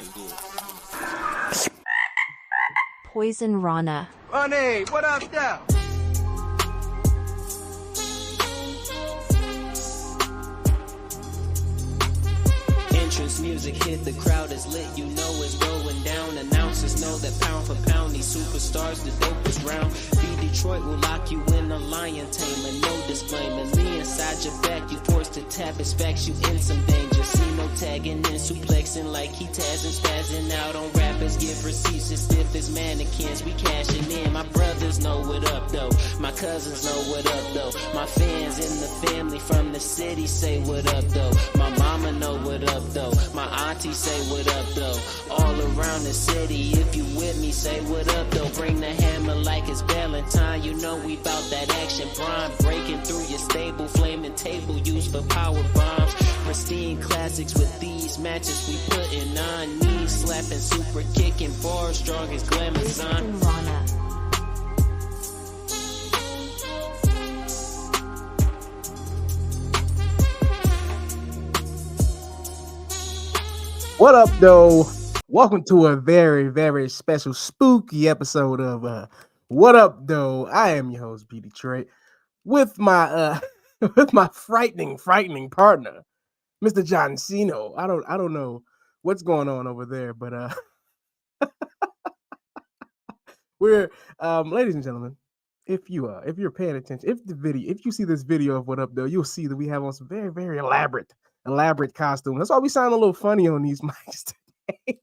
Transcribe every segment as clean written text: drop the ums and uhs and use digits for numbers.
Let's do it. Poison Rana. Ronnie, what up, now? Entrance music hit, the crowd is lit, you know it's going down. Announcers know that pound for pound, these superstars, the dopest round. Be Detroit will lock you in a lion tamer, no disclaimer. Me inside your back, you forced to tap his facts, you in some danger. See no tagging in, suplexing like he tazzing, spazzing out on rappers. Give receipts as stiff as mannequins, we cashing in. My brothers know what up though, my cousins know what up though. My fans in the family from the city say what up though. My mama know what up though, my auntie say what up though. All around the city, if you with me, say what up though. Bring the hammer like it's Valentine, you know we bout that action. Prime breaking through your stable, flaming table used for power bombs. Pristine classics with these matches we putting on. Knees slapping, super kicking, bars strong as Glamazon. Poison Rana. What up, though? Welcome to a very, very special spooky episode of What Up, Though? I am your host, B. Detroit, with my with my frightening partner, Mr. John Cno. I don't know what's going on over there, but we're ladies and gentlemen, if you're paying attention, if you see this video of What Up, Though, you'll see that we have on some very, very elaborate costumes. That's why we sound a little funny on these mics today.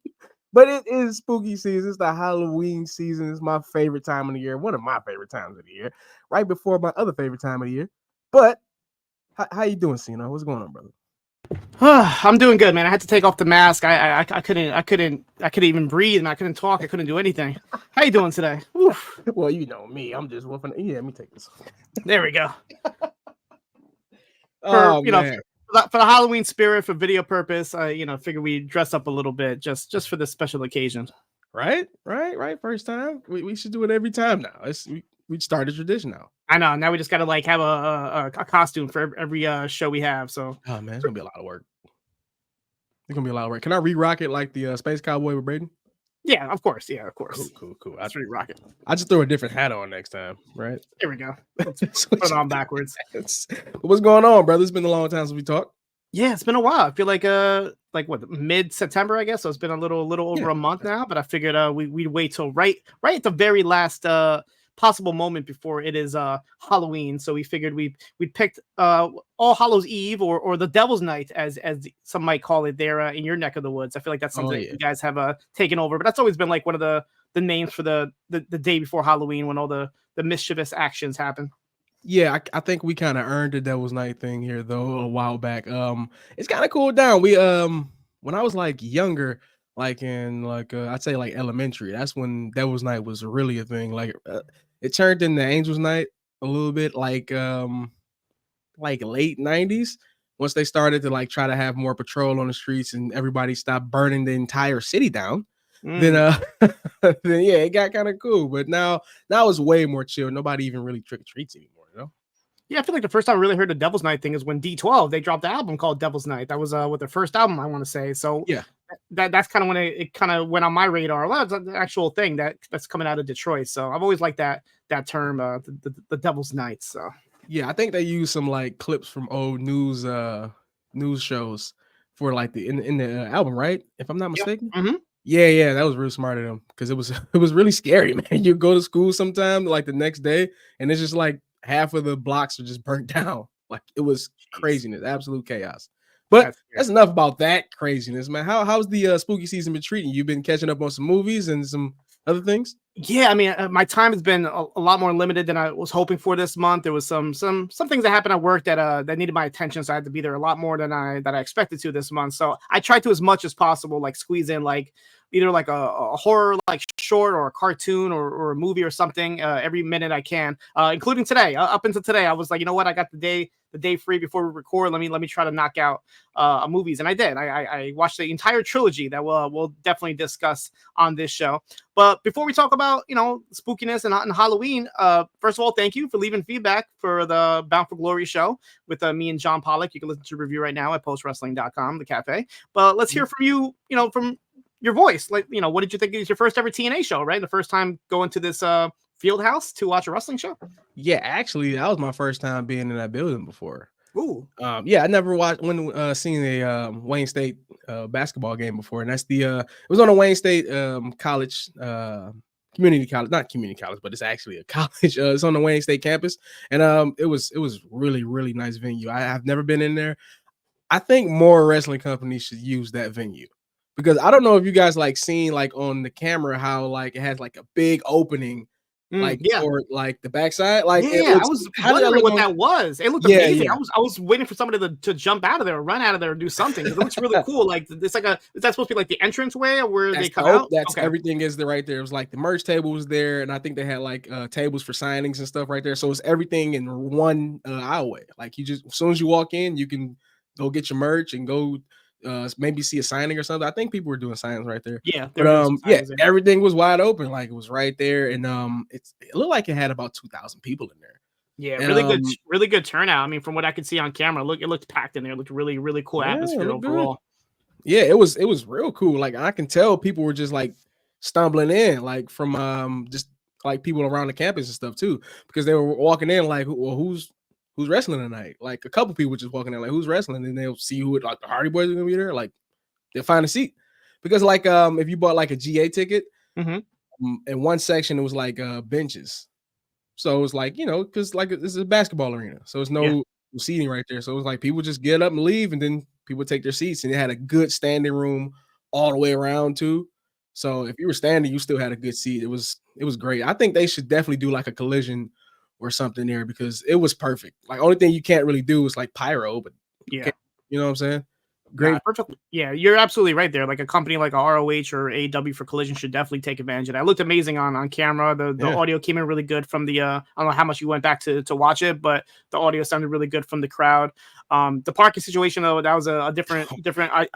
But it is spooky season. It's the Halloween season. It's my favorite time of the year. One of my favorite times of the year. Right before my other favorite time of the year. But how you doing, Cno? What's going on, brother? I'm doing good, man. I had to take off the mask. I couldn't even breathe, and I couldn't talk. I couldn't do anything. How you doing today? Oof. Well, you know me. I'm just whooping. Yeah, let me take this. There we go. Oh, For the Halloween spirit, for video purpose, figure we dress up a little bit just for this special occasion. Right. First time. We should do it every time now. We started tradition now. I know. Now we just got to have a costume for every show we have. So, oh man, it's gonna be a lot of work. It's gonna be a lot of work. Can I re-rock it like the Space Cowboy with Braden? Yeah, of course. Yeah, of course. Cool. That's re-rock it. I just throw a different hat on next time, right? There we go. Put it on backwards. What's going on, brother? It's been a long time since we talked. Yeah, it's been a while. I feel like what, mid-September, I guess. So it's been a little over a month now. But I figured we'd wait till right at the very last possible moment before it is Halloween. So we figured we'd picked All Hallows Eve or the Devil's Night, as some might call it there in your neck of the woods. I feel like that's something you guys have taken over. But that's always been like one of the names for the day before Halloween, when all the mischievous actions happen. Yeah, I think we kind of earned the Devil's Night thing here though a while back. It's kind of cooled down. We when I was like younger, like in I'd say like elementary, that's when Devil's Night was really a thing. Like it turned into Angel's Night a little bit, like late 90s, once they started to like try to have more patrol on the streets and everybody stopped burning the entire city down. Then yeah, it got kind of cool. But now it's way more chill. Nobody even really trick or treats anymore, you know? Yeah, I feel like the first time I really heard the Devil's Night thing is when D12 they dropped the album called Devil's Night. That was with their first album, I want to say. So yeah, that's kind of when it kind of went on my radar. Well, it's an actual thing that's coming out of Detroit. So I've always liked that term, the Devil's Night. So yeah, I think they used some like clips from old news shows for like in the album, right? If I'm not mistaken. Yeah. Mm-hmm. Yeah, that was really smart of them, because it was really scary, man. You go to school sometime like the next day, and it's just like half of the blocks are just burnt down. Like it was craziness, absolute chaos. But that's enough about that craziness, man. How's the spooky season been treating you? You've been catching up on some movies and some other things? Yeah, I mean, my time has been a lot more limited than I was hoping for this month. There was some things that happened at work that needed my attention, so I had to be there a lot more than I expected to this month. So I tried to, as much as possible, like squeeze in like either like a horror like short or a cartoon or a movie or something every minute I can, including today. Up until today, I was like, you know what, I got the day free before we record. Let me try to knock out movies, and I did. I watched the entire trilogy that we'll definitely discuss on this show. But before we talk about spookiness and Halloween, first of all, thank you for leaving feedback for the Bound for Glory show with me and John Pollock. You can listen to the review right now at postwrestling.com, the cafe. But let's hear from you, from your voice. Like, what did you think? It was your first ever TNA show, right? The first time going to this field house to watch a wrestling show. Yeah, actually, that was my first time being in that building before. Ooh. Yeah, I never seen a Wayne State basketball game before, and that's it was on a Wayne State college community college, not community college, but it's actually a college. It's on the Wayne State campus, and it was really, really nice venue. I have never been in there. I think more wrestling companies should use that venue, because I don't know if you guys like seen like on the camera how like it has like a big opening. Like or like the backside, like I was wondering what that was. It looked amazing. Yeah. I was waiting for somebody to jump out of there, or run out of there, or do something. It looks really cool. Like it's like is that supposed to be like the entrance way, or where they come out? That's everything is right there. It was like the merch table was there, and I think they had like tables for signings and stuff right there. So it's everything in one aisleway. Like you just as soon as you walk in, you can go get your merch and go. Maybe see a signing or something. I think people were doing signings right there. Yeah, but everything was wide open, like it was right there, and it looked like it had about 2,000 people in there. Yeah, and, really good turnout. I mean, from what I could see on camera, it looked packed in there. It looked really, really cool atmosphere overall. Yeah, it was real cool. Like I can tell people were just like stumbling in, like from just like people around the campus and stuff too, because they were walking in like, well, who's wrestling tonight? Like a couple people just walking in like, who's wrestling? And they'll see who like the Hardy Boys are gonna be there. Like they'll find a seat, because like if you bought like a GA ticket, in one section it was like benches, so it was like because like this is a basketball arena, so it's no seating right there. So it was like people just get up and leave, and then people take their seats, and they had a good standing room all the way around too. So if you were standing, you still had a good seat. It was great. I think they should definitely do like a collision or something there, because it was perfect. Like only thing you can't really do is like pyro, but you know what I'm saying? Great. Perfect. Yeah, you're absolutely right there. Like a company like ROH or AEW for Collision should definitely take advantage of that. It looked amazing on camera. The audio came in really good from the I don't know how much you went back to watch it, but the audio sounded really good from the crowd. The parking situation though, that was a different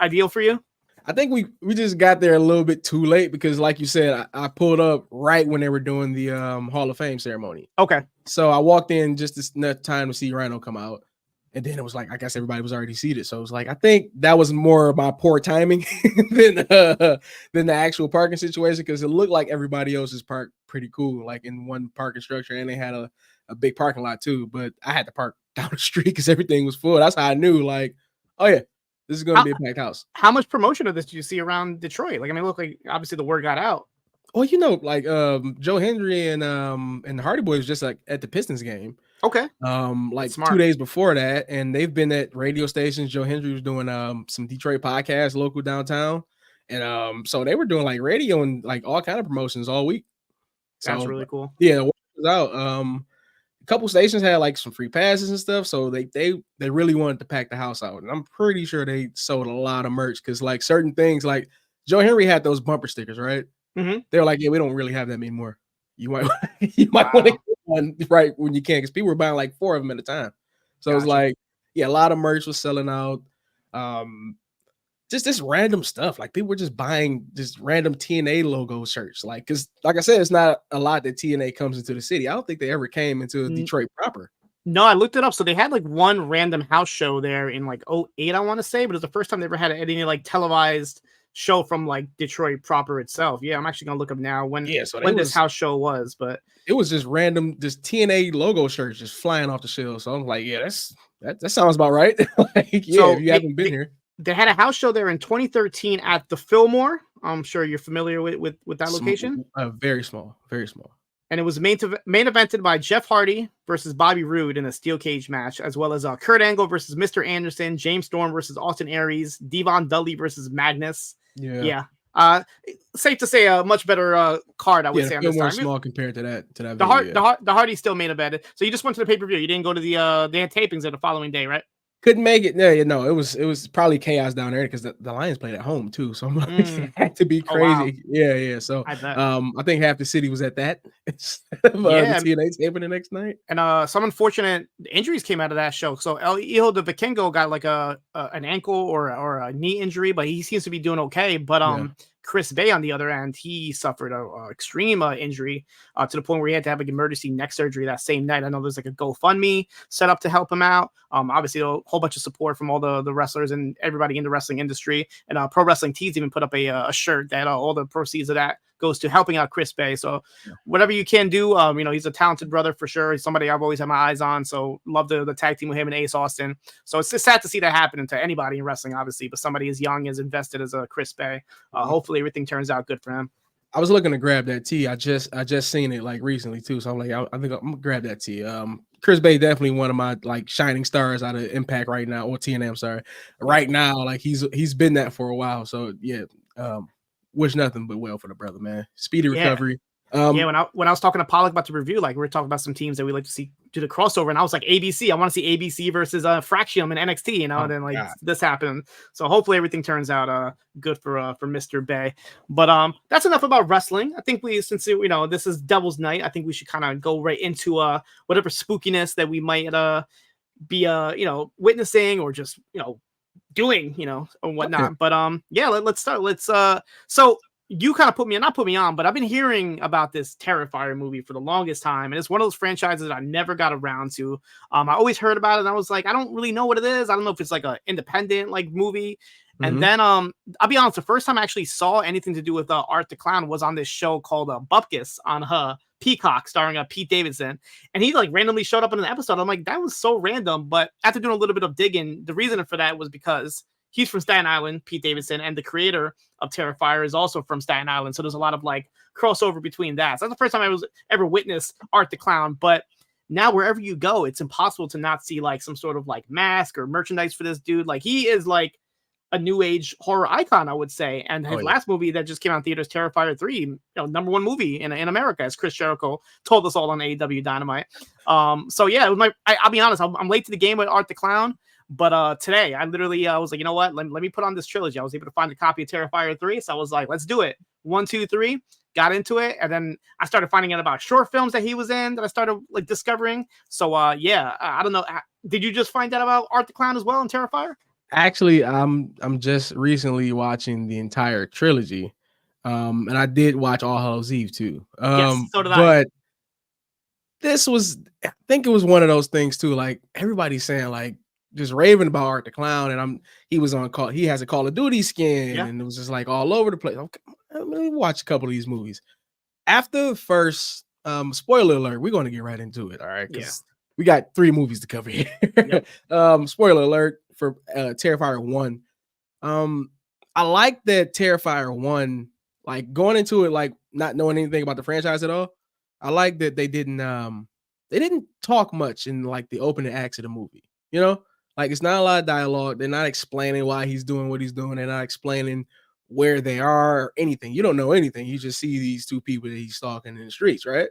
ideal for you. I think we just got there a little bit too late, because like you said, I pulled up right when they were doing the Hall of Fame ceremony. Okay. So I walked in just enough time to see Rhino come out. And then it was like, I guess everybody was already seated. So it was like, I think that was more of my poor timing than the actual parking situation, because it looked like everybody else is parked pretty cool, like in one parking structure, and they had a big parking lot too. But I had to park down the street because everything was full. That's how I knew, like, oh yeah, this is going to be a packed house. How much promotion of this did you see around Detroit? Like, I mean, it looked like obviously the word got out. Well, like Joe Hendry and the Hardy Boys was just like at the Pistons game. Okay. Like Smart. 2 days before that, and they've been at radio stations. Joe Hendry was doing some Detroit podcasts local downtown, and so they were doing like radio and like all kind of promotions all week. So, that's really cool. Yeah, the word was out. A couple stations had like some free passes and stuff, so they really wanted to pack the house out, and I'm pretty sure they sold a lot of merch, because like certain things, like Joe Henry had those bumper stickers, right? They were like, yeah, we don't really have that many more. You might want to get one right when you can, because people were buying like 4 of them at a time. So it's like, yeah, a lot of merch was selling out. Just this random stuff, like people were just buying just random TNA logo shirts, like, because like I said, it's not a lot that TNA comes into the city. I don't think they ever came into Detroit proper. No, I looked it up. So they had like one random house show there in like 2008, I want to say, but it was the first time they ever had any like televised show from like Detroit proper itself. Yeah, I'm actually gonna look up now when this house show was, but it was just random, this TNA logo shirts just flying off the shelves. So I'm like, yeah, that sounds about right. Like, yeah, so if you haven't been here. They had a house show there in 2013 at the Fillmore. I'm sure you're familiar with that location. Very small. And it was main evented by Jeff Hardy versus Bobby Roode in a steel cage match, as well as Kurt Angle versus Mr. Anderson, James Storm versus Austin Aries, Devon Dudley versus Magnus. Yeah. Safe to say a much better card, I would say. On this more time. Small compared to that. The Hardy still main evented. So you just went to the pay-per-view. You didn't go to they had tapings the following day, right? Couldn't make it. No, it was probably chaos down there, because the Lions played at home too. So I'm like, it had to be crazy. Oh, wow. Yeah. So I think half the city was at that. The TNA taping the next night. And some unfortunate injuries came out of that show. So El Hijo de Vikingo got like an ankle or a knee injury, but he seems to be doing okay. But Chris Bay, on the other end, he suffered a extreme injury to the point where he had to have like emergency neck surgery that same night. I know there's like a GoFundMe set up to help him out. Obviously, a whole bunch of support from all the wrestlers and everybody in the wrestling industry. And Pro Wrestling Tees even put up a shirt that all the proceeds of that goes to helping out Chris Bay. So whatever you can do, you know, he's a talented brother for sure. He's somebody I've always had my eyes on. So love the tag team with him and Ace Austin. So it's just sad to see that happen to anybody in wrestling, obviously, but somebody as young as invested as a Chris Bay. Hopefully everything turns out good for him. I was looking to grab that tee. I just seen it like recently too. So I'm like, I think I'm gonna grab that tee. Chris Bay definitely one of my like shining stars out of Impact right now, or TNA. I'm sorry, right now. Like he's been that for a while. So yeah, wish nothing but well for the brother, man. Speedy recovery. When I was talking to Pollock about the review, like we were talking about some teams that we like to see do the crossover, and I was like, ABC, I want to see ABC versus Fraxium and NXT, you know, and then like this happened. So hopefully everything turns out good for Mr. Bay. But that's enough about wrestling. I think since you know this is Devil's Night, I think we should kind of go right into whatever spookiness that we might be you know, witnessing or just, you know, doing, you know, or whatnot. Okay. But yeah, let's start. So you kind of not put me on, but I've been hearing about this Terrifier movie for the longest time. And it's one of those franchises that I never got around to. I always heard about it. And I was like, I don't really know what it is. I don't know if it's like an independent like movie. Mm-hmm. And then I'll be honest, the first time I actually saw anything to do with Art the Clown was on this show called Bupkis on Peacock, starring Pete Davidson. And he like randomly showed up in an episode. I'm like, that was so random. But after doing a little bit of digging, the reason for that was because he's from Staten Island, Pete Davidson, and the creator of Terrifier is also from Staten Island. So there's a lot of like crossover between that. So that's the first time I was ever witnessed Art the Clown. But now wherever you go, it's impossible to not see like some sort of like mask or merchandise for this dude. Like he is like a new age horror icon, I would say. And his last movie that just came out in theaters, Terrifier 3, you know, #1 movie in America, as Chris Jericho told us all on AEW Dynamite. So yeah, it was I'll be honest, I'm late to the game with Art the Clown. But today, I literally was like, you know what? Let me put on this trilogy. I was able to find a copy of Terrifier 3. So I was like, let's do it. 1, 2, 3. Got into it. And then I started finding out about short films that he was in that I started like discovering. So yeah, I don't know. Did you just find out about Art the Clown as well in Terrifier? Actually, I'm just recently watching the entire trilogy. And I did watch All Hallows Eve too. Yes, so did I. But this was, I think it was one of those things too. Like everybody's saying like, just raving about Art the Clown, and he was on call. He has a Call of Duty skin, and it was just like all over the place. Okay, let me watch a couple of these movies. After the first, spoiler alert, we're going to get right into it. All right, because we got 3 movies to cover here. Yep. Spoiler alert for Terrifier 1. I like that Terrifier 1, like going into it like not knowing anything about the franchise at all. I like that they didn't talk much in like the opening acts of the movie. You know. Like, it's not a lot of dialogue. They're not explaining why he's doing what he's doing. They're not explaining where they are or anything. You don't know anything. You just see these 2 people that he's stalking in the streets, right?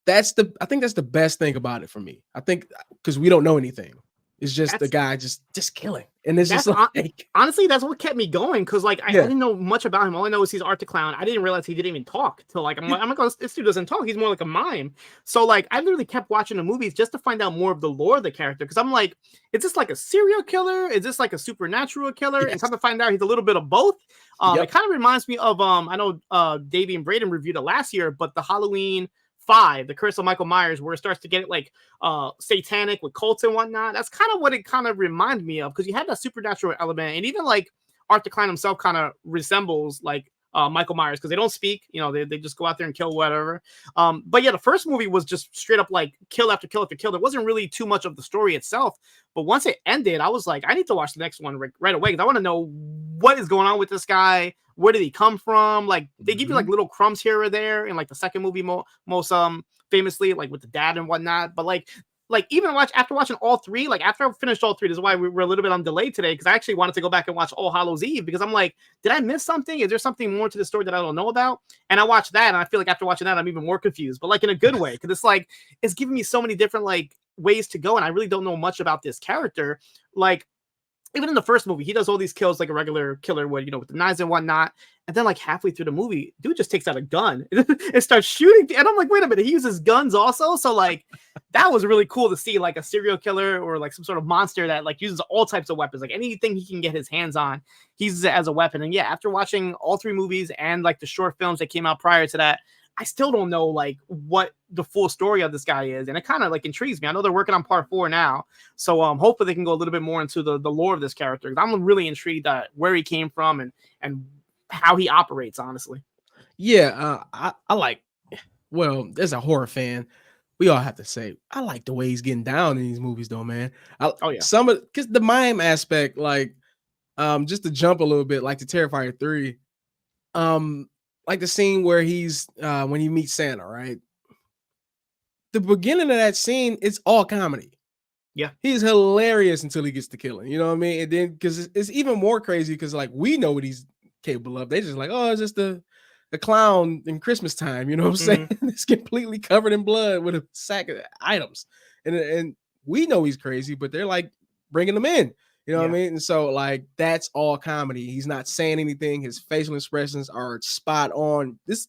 I think that's the best thing about it for me. I think because we don't know anything. It's just the guy just killing. And it's just like, honestly, that's what kept me going. Cause like, I didn't know much about him. All I know is he's Art the Clown. I didn't realize he didn't even talk till like, I'm like, oh, this dude doesn't talk. He's more like a mime. So like, I literally kept watching the movies just to find out more of the lore of the character. Cause I'm like, is this like a serial killer? Is this like a supernatural killer? Yes. And come to find out he's a little bit of both. It kind of reminds me of, I know Davey and Braden reviewed it last year, but the Halloween 5, the Curse of Michael Myers, where it starts to get like satanic with cults and whatnot. That's kind of what it kind of reminded me of, because you had that supernatural element, and even like Art the Clown himself kind of resembles like Michael Myers, because they don't speak, you know, they just go out there and kill whatever. But yeah, the first movie was just straight up like kill after kill after kill. There wasn't really too much of the story itself, but once it ended, I was like, I need to watch the next one right away, because I want to know what is going on with this guy. Where did he come from? Like, they give you like little crumbs here or there in like the second movie most famously, like with the dad and whatnot. But like even after watching all 3, like after I finished all 3, this is why we're a little bit on delay today, because I actually wanted to go back and watch All Hallows Eve, because I'm like, did I miss something? Is there something more to the story that I don't know about? And I watched that, and I feel like after watching that, I'm even more confused, but like in a good way, because it's like, it's giving me so many different like ways to go, and I really don't know much about this character. Like, even in the first movie, he does all these kills like a regular killer would, you know, with the knives and whatnot. And then like halfway through the movie, dude just takes out a gun and starts shooting. And I'm like, wait a minute, he uses guns also. So like that was really cool to see, like a serial killer or like some sort of monster that like uses all types of weapons, like anything he can get his hands on, he uses it as a weapon. And yeah, after watching all 3 movies and like the short films that came out prior to that, I still don't know like what the full story of this guy is, and it kind of like intrigues me. I know they're working on part 4 now, so hopefully they can go a little bit more into the lore of this character. I'm really intrigued at where he came from and how he operates. Honestly, Yeah, I like. Well, as a horror fan, we all have to say I like the way he's getting down in these movies, though, man. Oh, yeah. Some of because the mime aspect, like, just to jump a little bit, like the Terrifier 3, like the scene where he's when he meets Santa, right? The beginning of that scene, it's all comedy. Yeah. He's hilarious until he gets to killing. You know what I mean? And then because it's even more crazy because like we know what he's capable of. They just like, oh, it's just a clown in Christmas time. You know what I'm saying? It's completely covered in blood with a sack of items, and we know he's crazy, but they're like bringing him in. You know what I mean? And so like that's all comedy. He's not saying anything. His facial expressions are spot on. This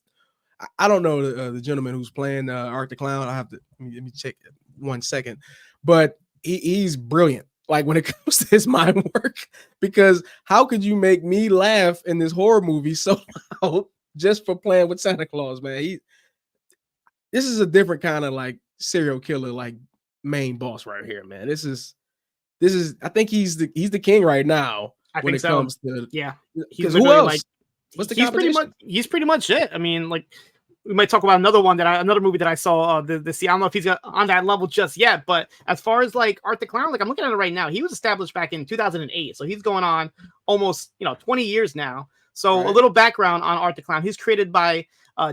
I don't know the gentleman who's playing Art the Clown. I have to let me check it 1 second, but he's brilliant. Like when it comes to his mind work, because how could you make me laugh in this horror movie so loud just for playing with Santa Claus, man? This is a different kind of like serial killer, like main boss right here, man. This is I think he's the king right now when it comes to He's who else? Like, what's the he's pretty much it. I mean, like we might talk about another movie that I saw I don't know if he's on that level just yet, but as far as like Art the Clown, like I'm looking at it right now, he was established back in 2008, so he's going on almost 20 years now. So a little background on Art the Clown: he's created by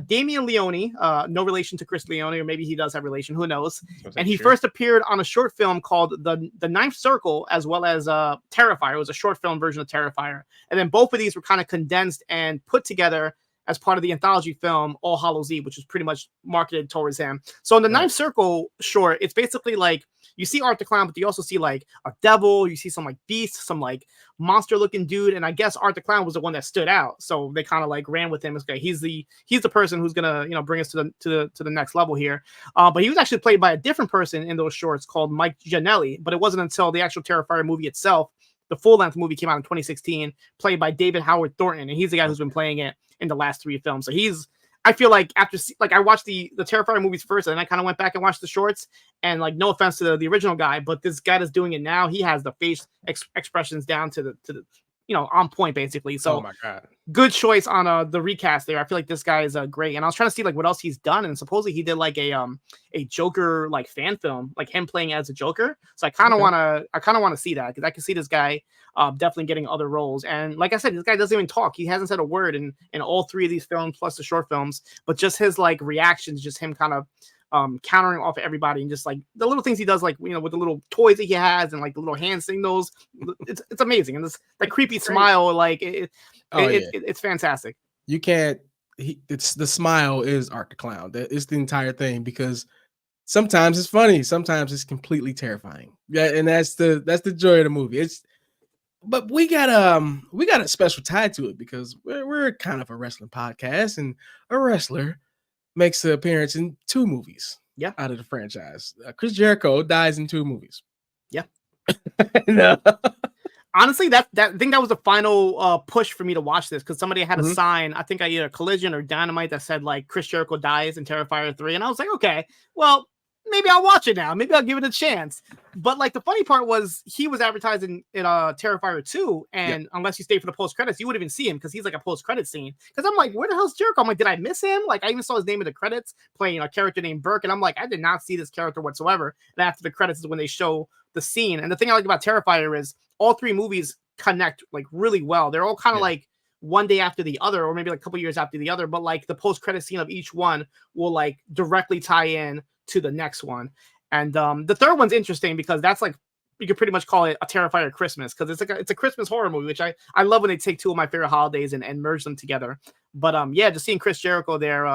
Damian Leone, no relation to Chris Leone, or maybe he does have relation, who knows. And he first appeared on a short film called The Ninth Circle, as well as Terrifier. It was a short film version of Terrifier. And then both of these were kind of condensed and put together as part of the anthology film All Hallows Eve, which was pretty much marketed towards him. So in the Ninth Circle short, it's basically like you see Art the Clown, but you also see like a devil, you see some like beasts, some like monster looking dude, and I guess Art the Clown was the one that stood out. So they kind of like ran with him. It's okay, he's the person who's gonna bring us to the next level here. But he was actually played by a different person in those shorts called Mike Gianelli. But it wasn't until the actual Terrifier movie itself, the full-length movie, came out in 2016, played by David Howard Thornton, and he's the guy who's been playing it in the last 3 films. So I feel like after I watched the Terrifier movies first, and then I kind of went back and watched the shorts, and like no offense to the original guy, but this guy that's doing it now, he has the face expressions down to the on point basically. So oh my God, good choice on the recast there. I feel like this guy is great, and I was trying to see like what else he's done, and supposedly he did like a Joker like fan film, like him playing as a Joker. So I kind of want to see that, because I can see this guy definitely getting other roles. And like I said, this guy doesn't even talk. He hasn't said a word in all 3 of these films plus the short films, but just his like reactions, just him kind of countering off everybody, and just like the little things he does, like with the little toys that he has and like the little hand signals. It's amazing, and this like creepy smile, like it's fantastic. You can't. It's the smile is Art the Clown. It's the entire thing, because sometimes it's funny, sometimes it's completely terrifying. Yeah, and that's the joy of the movie. But we got a special tie to it, because we're kind of a wrestling podcast, and a wrestler makes an appearance in 2 movies. Yeah, out of the franchise. Chris Jericho dies in 2 movies. Yeah. No. Honestly, I think that was the final push for me to watch this, because somebody had a sign, I think I either Collision or Dynamite, that said like Chris Jericho dies in Terrifier 3, and I was like, okay, well, maybe I'll watch it now. Maybe I'll give it a chance. But like the funny part was, he was advertising in Terrifier 2, and unless you stay for the post credits, you wouldn't even see him, because he's like a post credit scene. Because I'm like, where the hell's Jericho? I'm like, did I miss him? Like I even saw his name in the credits, playing a character named Burke, and I'm like, I did not see this character whatsoever. And after the credits is when they show the scene. And the thing I like about Terrifier is all 3 movies connect like really well. They're all kind of like one day after the other, or maybe like a couple years after the other, but like the post credit scene of each one will like directly tie in to the next one. And the third one's interesting, because that's like, you could pretty much call it a Terrifier Christmas, because it's a Christmas horror movie, which I love when they take 2 of my favorite holidays and merge them together. But just seeing Chris Jericho there,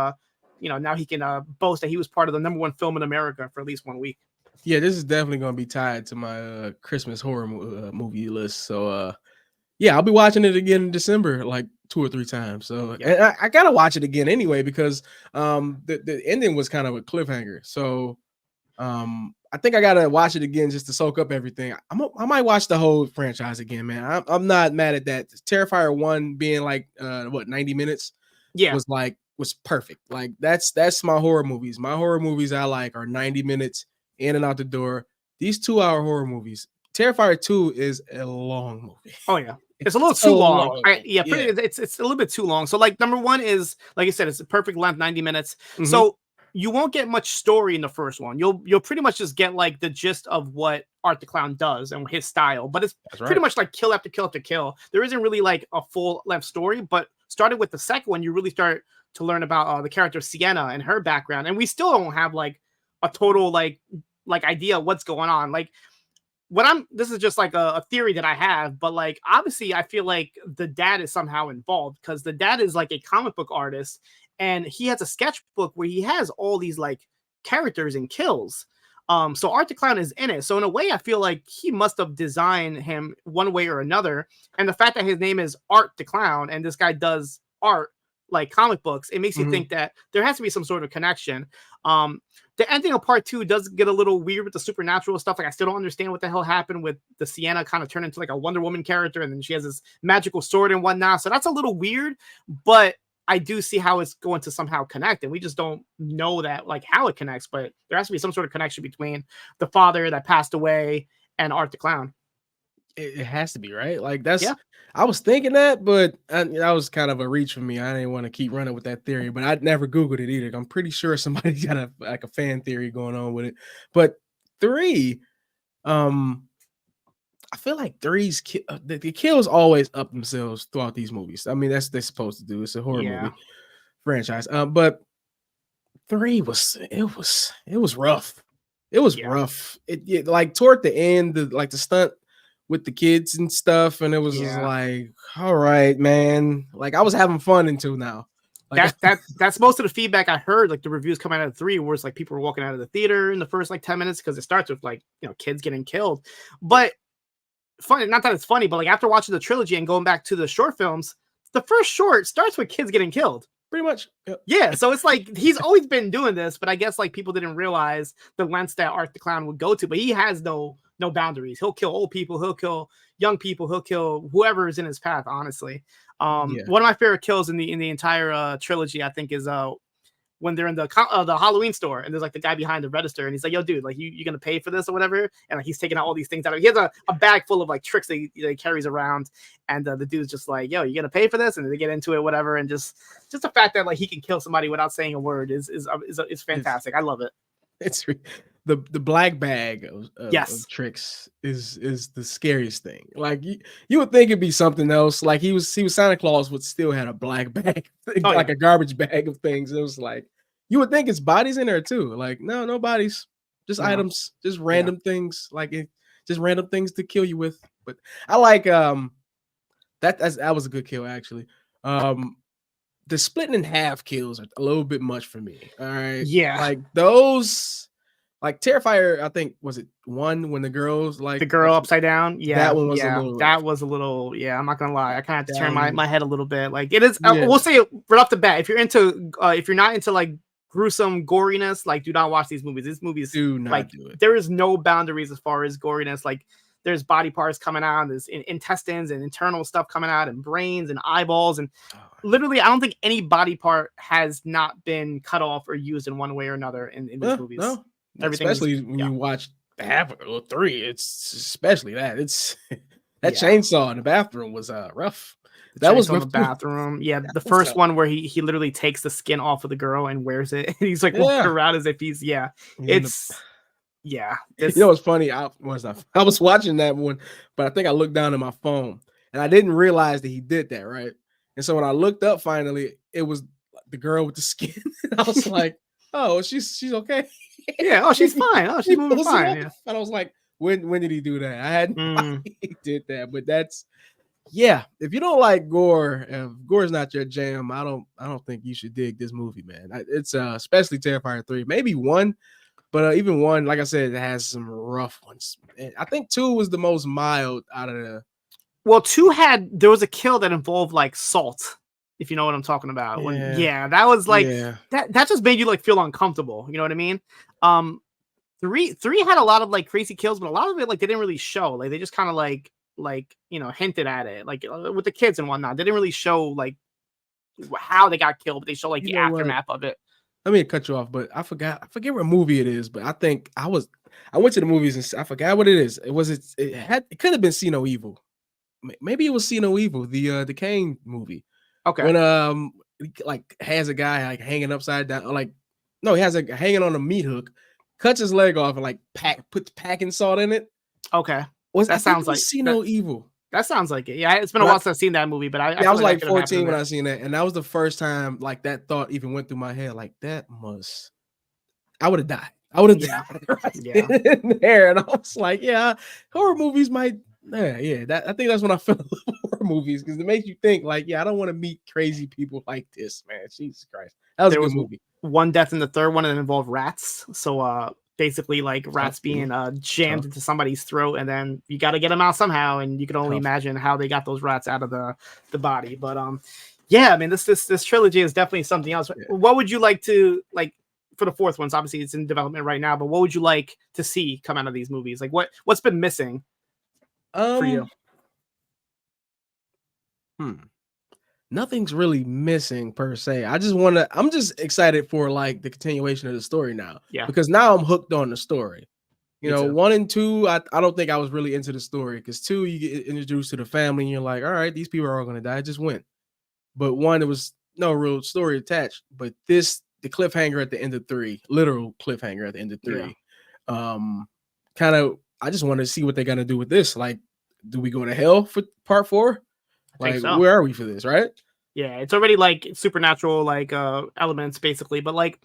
now he can boast that he was part of the #1 film in America for at least 1 week. Yeah, this is definitely gonna be tied to my Christmas horror movie list. So yeah, I'll be watching it again in December, like 2 or 3 times. So Yeah. and I gotta watch it again anyway because the ending was kind of a cliffhanger. So I think I gotta watch it again just to soak up everything. I might watch the whole franchise again, man. I'm not mad at that. Terrifier 1 being like 90 minutes Yeah. was perfect. Like that's my horror movies. My horror movies I like are 90 minutes in and out the door. These 2-hour horror movies. Terrifier 2 is a long movie. Oh yeah. It's a little It's too a long. long Yeah, movie. it's a little bit too long. So like number one is like you said, it's a perfect length, 90 minutes. Mhm. So you won't get much story in the first one. You'll pretty much just get like the gist of what Art the Clown does and his style. But it's That's pretty right. much like kill after kill after kill. There isn't really like a full length story, but started with the second one, you really start to learn about the character Sienna and her background. And we still don't have like a total like idea what's going on. Like this is just like a theory that I have, but like obviously I feel like the dad is somehow involved because the dad is like a comic book artist and he has a sketchbook where he has all these like characters and kills. So Art the Clown is in it. So in a way, I feel like he must have designed him one way or another. And the fact that his name is Art the Clown and this guy does art like comic books, it makes you think that there has to be some sort of connection. The ending of part 2 does get a little weird with the supernatural stuff. Like I still don't understand what the hell happened with the Sienna kind of turned into like a Wonder Woman character, and then she has this magical sword and whatnot. So that's a little weird, but I do see how it's going to somehow connect, and we just don't know that like how it connects. But there has to be some sort of connection between the father that passed away and Art the Clown. It has to be, right? Like Yeah. I was thinking that, but that was kind of a reach for me. I didn't want to keep running with that theory, but I'd never Googled it either. I'm pretty sure somebody got a fan theory going on with it. But 3, I feel like the kills always up themselves throughout these movies. I mean, that's they're supposed to do. It's a horror movie franchise. But 3 it was rough. It was rough. It like toward the end, the stunt with the kids and stuff, and it was just like, all right, man. Like I was having fun until now. Like That's most of the feedback I heard. Like the reviews coming out of 3, where it's like people were walking out of the theater in the first like 10 minutes because it starts with like kids getting killed. But funny, not that it's funny, but like after watching the trilogy and going back to the short films, the first short starts with kids getting killed. pretty much. Yeah, so it's like he's always been doing this, but I guess like people didn't realize the lengths that Art the Clown would go to. But he has no boundaries. He'll kill old people. He'll kill young people. He'll kill whoever is in his path. Honestly, one of my favorite kills in the entire trilogy, I think, is when they're in the Halloween store and there's like the guy behind the register and he's like, yo, dude, like you're going to pay for this or whatever. And like, he's taking out all these things out of it. He has a bag full of like tricks that he carries around. And the dude's just like, yo, you're going to pay for this. And they get into it, whatever. And just the fact that like he can kill somebody without saying a word is fantastic. I love it. It's the black bag of tricks is the scariest thing. Like you would think it'd be something else. Like he was Santa Claus, but still had a black bag, like a garbage bag of things. It was like you would think it's bodies in there too. Like no bodies, just items, just random things. Like just random things to kill you with. But I like that was a good kill actually. The splitting in half kills are a little bit much for me. All right. Yeah. Like those, like Terrifier, I think, was it 1 when the girls like the girl upside down? Yeah. That one was a little rough. That was a little, I'm not gonna lie. I kind of have to turn my head a little bit. Like it is, we'll say it right off the bat. If you're not into like gruesome goriness, like do not watch these movies. These movies do not like do it. There is no boundaries as far as goriness. Like there's body parts coming out, there's intestines and internal stuff coming out, and brains and eyeballs, and literally, I don't think any body part has not been cut off or used in one way or another in these movies. No, everything especially when you watch half or 3. It's especially that that chainsaw in the bathroom was rough. That was in the bathroom. Yeah, the first one where he literally takes the skin off of the girl and wears it, and he's like walking around as if he's it's. Yeah, you know what's funny? I was watching that one, but I think I looked down at my phone and I didn't realize that he did that, right? And so when I looked up, finally, it was the girl with the skin. I was like, "Oh, she's okay." Yeah. Oh, she's fine. Oh, she's moving fine. Yeah. And I was like, "When did he do that?" I hadn't. He did that, but that's If you don't like gore, if gore is not your jam, I don't think you should dig this movie, man. It's especially Terrifier 3, maybe 1. But even one, like I said, it has some rough ones. And I think 2 was the most mild out of the. Well, 2 there was a kill that involved like salt, if you know what I'm talking about. Yeah. That was like Yeah. that just made you like feel uncomfortable. You know what I mean? 3 had a lot of like crazy kills, but a lot of it like they didn't really show. Like they just kind of like hinted at it, like with the kids and whatnot. They didn't really show like how they got killed, but they show like the aftermath of it. Let me cut you off, but I forget what movie it is, but I think I went to the movies and I forgot what it is. It could have been See No Evil. Maybe it was See No Evil, the Kane movie. Okay. When like has a guy like hanging upside down, like no, he has a hanging on a meat hook, cuts his leg off and like puts packing salt in it. Okay. That sounds like See No Evil. That sounds like it. Yeah, it's been a while since I've seen that movie, but I was like 14 when I seen that, and that was the first time like that thought even went through my head. Like I would have died. I would have died right in there, and I was like, yeah, horror movies might. Yeah. I think that's when I fell in love with horror movies because it makes you think like, yeah, I don't want to meet crazy people like this, man. Jesus Christ, that was a good movie. One death in the third one, and it involved rats. So basically like rats being jammed into somebody's throat, and then you got to get them out somehow, and you can only imagine how they got those rats out of the body. But yeah, I mean this trilogy is definitely something else. Yeah. What would you like to like for the fourth one? Obviously it's in development right now, but what would you like to see come out of these movies? Like what's been missing for you? Nothing's really missing per se. I'm just excited for like the continuation of the story now. Yeah. Because now I'm hooked on the story. You know, 1 and 2, I don't think I was really into the story because 2, you get introduced to the family and you're like, all right, these people are all gonna die. It just went. But 1, there was no real story attached. But the cliffhanger at the end of 3, literal cliffhanger at the end of 3. I just want to see what they're gonna do with this. Like, do we go to hell for part 4? Like, where are we for this, right? Yeah, it's already like supernatural like elements basically, but like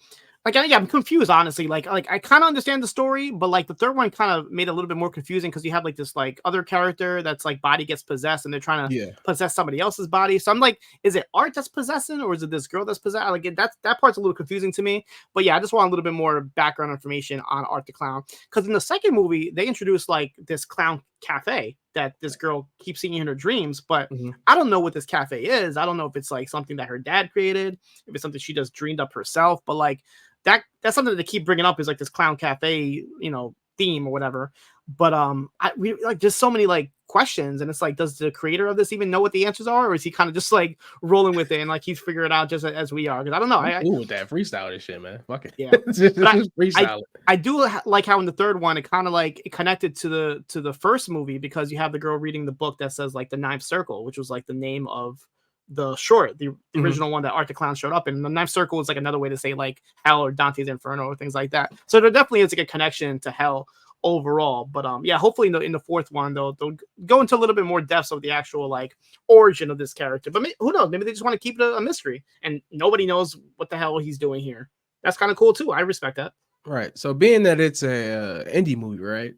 I'm confused honestly. Like I kind of understand the story, but like the third one kind of made it a little bit more confusing because you have like this like other character that's like body gets possessed and they're trying to possess somebody else's body. So I'm like, is it Art that's possessing or is it this girl that's possessed? Like that part's a little confusing to me. But yeah, I just want a little bit more background information on Art the Clown because in the second movie they introduced like this clown cafe that this girl keeps seeing in her dreams, but I don't know what this cafe is. I don't know if it's like something that her dad created, if it's something she just dreamed up herself, but like that's something that they keep bringing up is like this clown cafe, you know, theme or whatever. But we like just so many like questions, and it's like, does the creator of this even know what the answers are, or is he kind of just like rolling with it and like he's figuring it out just as we are? Because I don't know. I'm cool with that freestyle this shit, man. Fuck it. Yeah, freestyle. I do like how in the third one it kind of like it connected to the first movie because you have the girl reading the book that says like the Ninth Circle, which was like the name of the short, the original one that Art the Clown showed up in. And the Ninth Circle is like another way to say like hell or Dante's Inferno or things like that. So there definitely is like a connection to hell overall. But yeah, hopefully in the fourth one they'll go into a little bit more depths of the actual like origin of this character. But who knows? Maybe they just want to keep it a mystery and nobody knows what the hell he's doing here. That's kind of cool too. I respect that. Right. So being that it's a indie movie, right?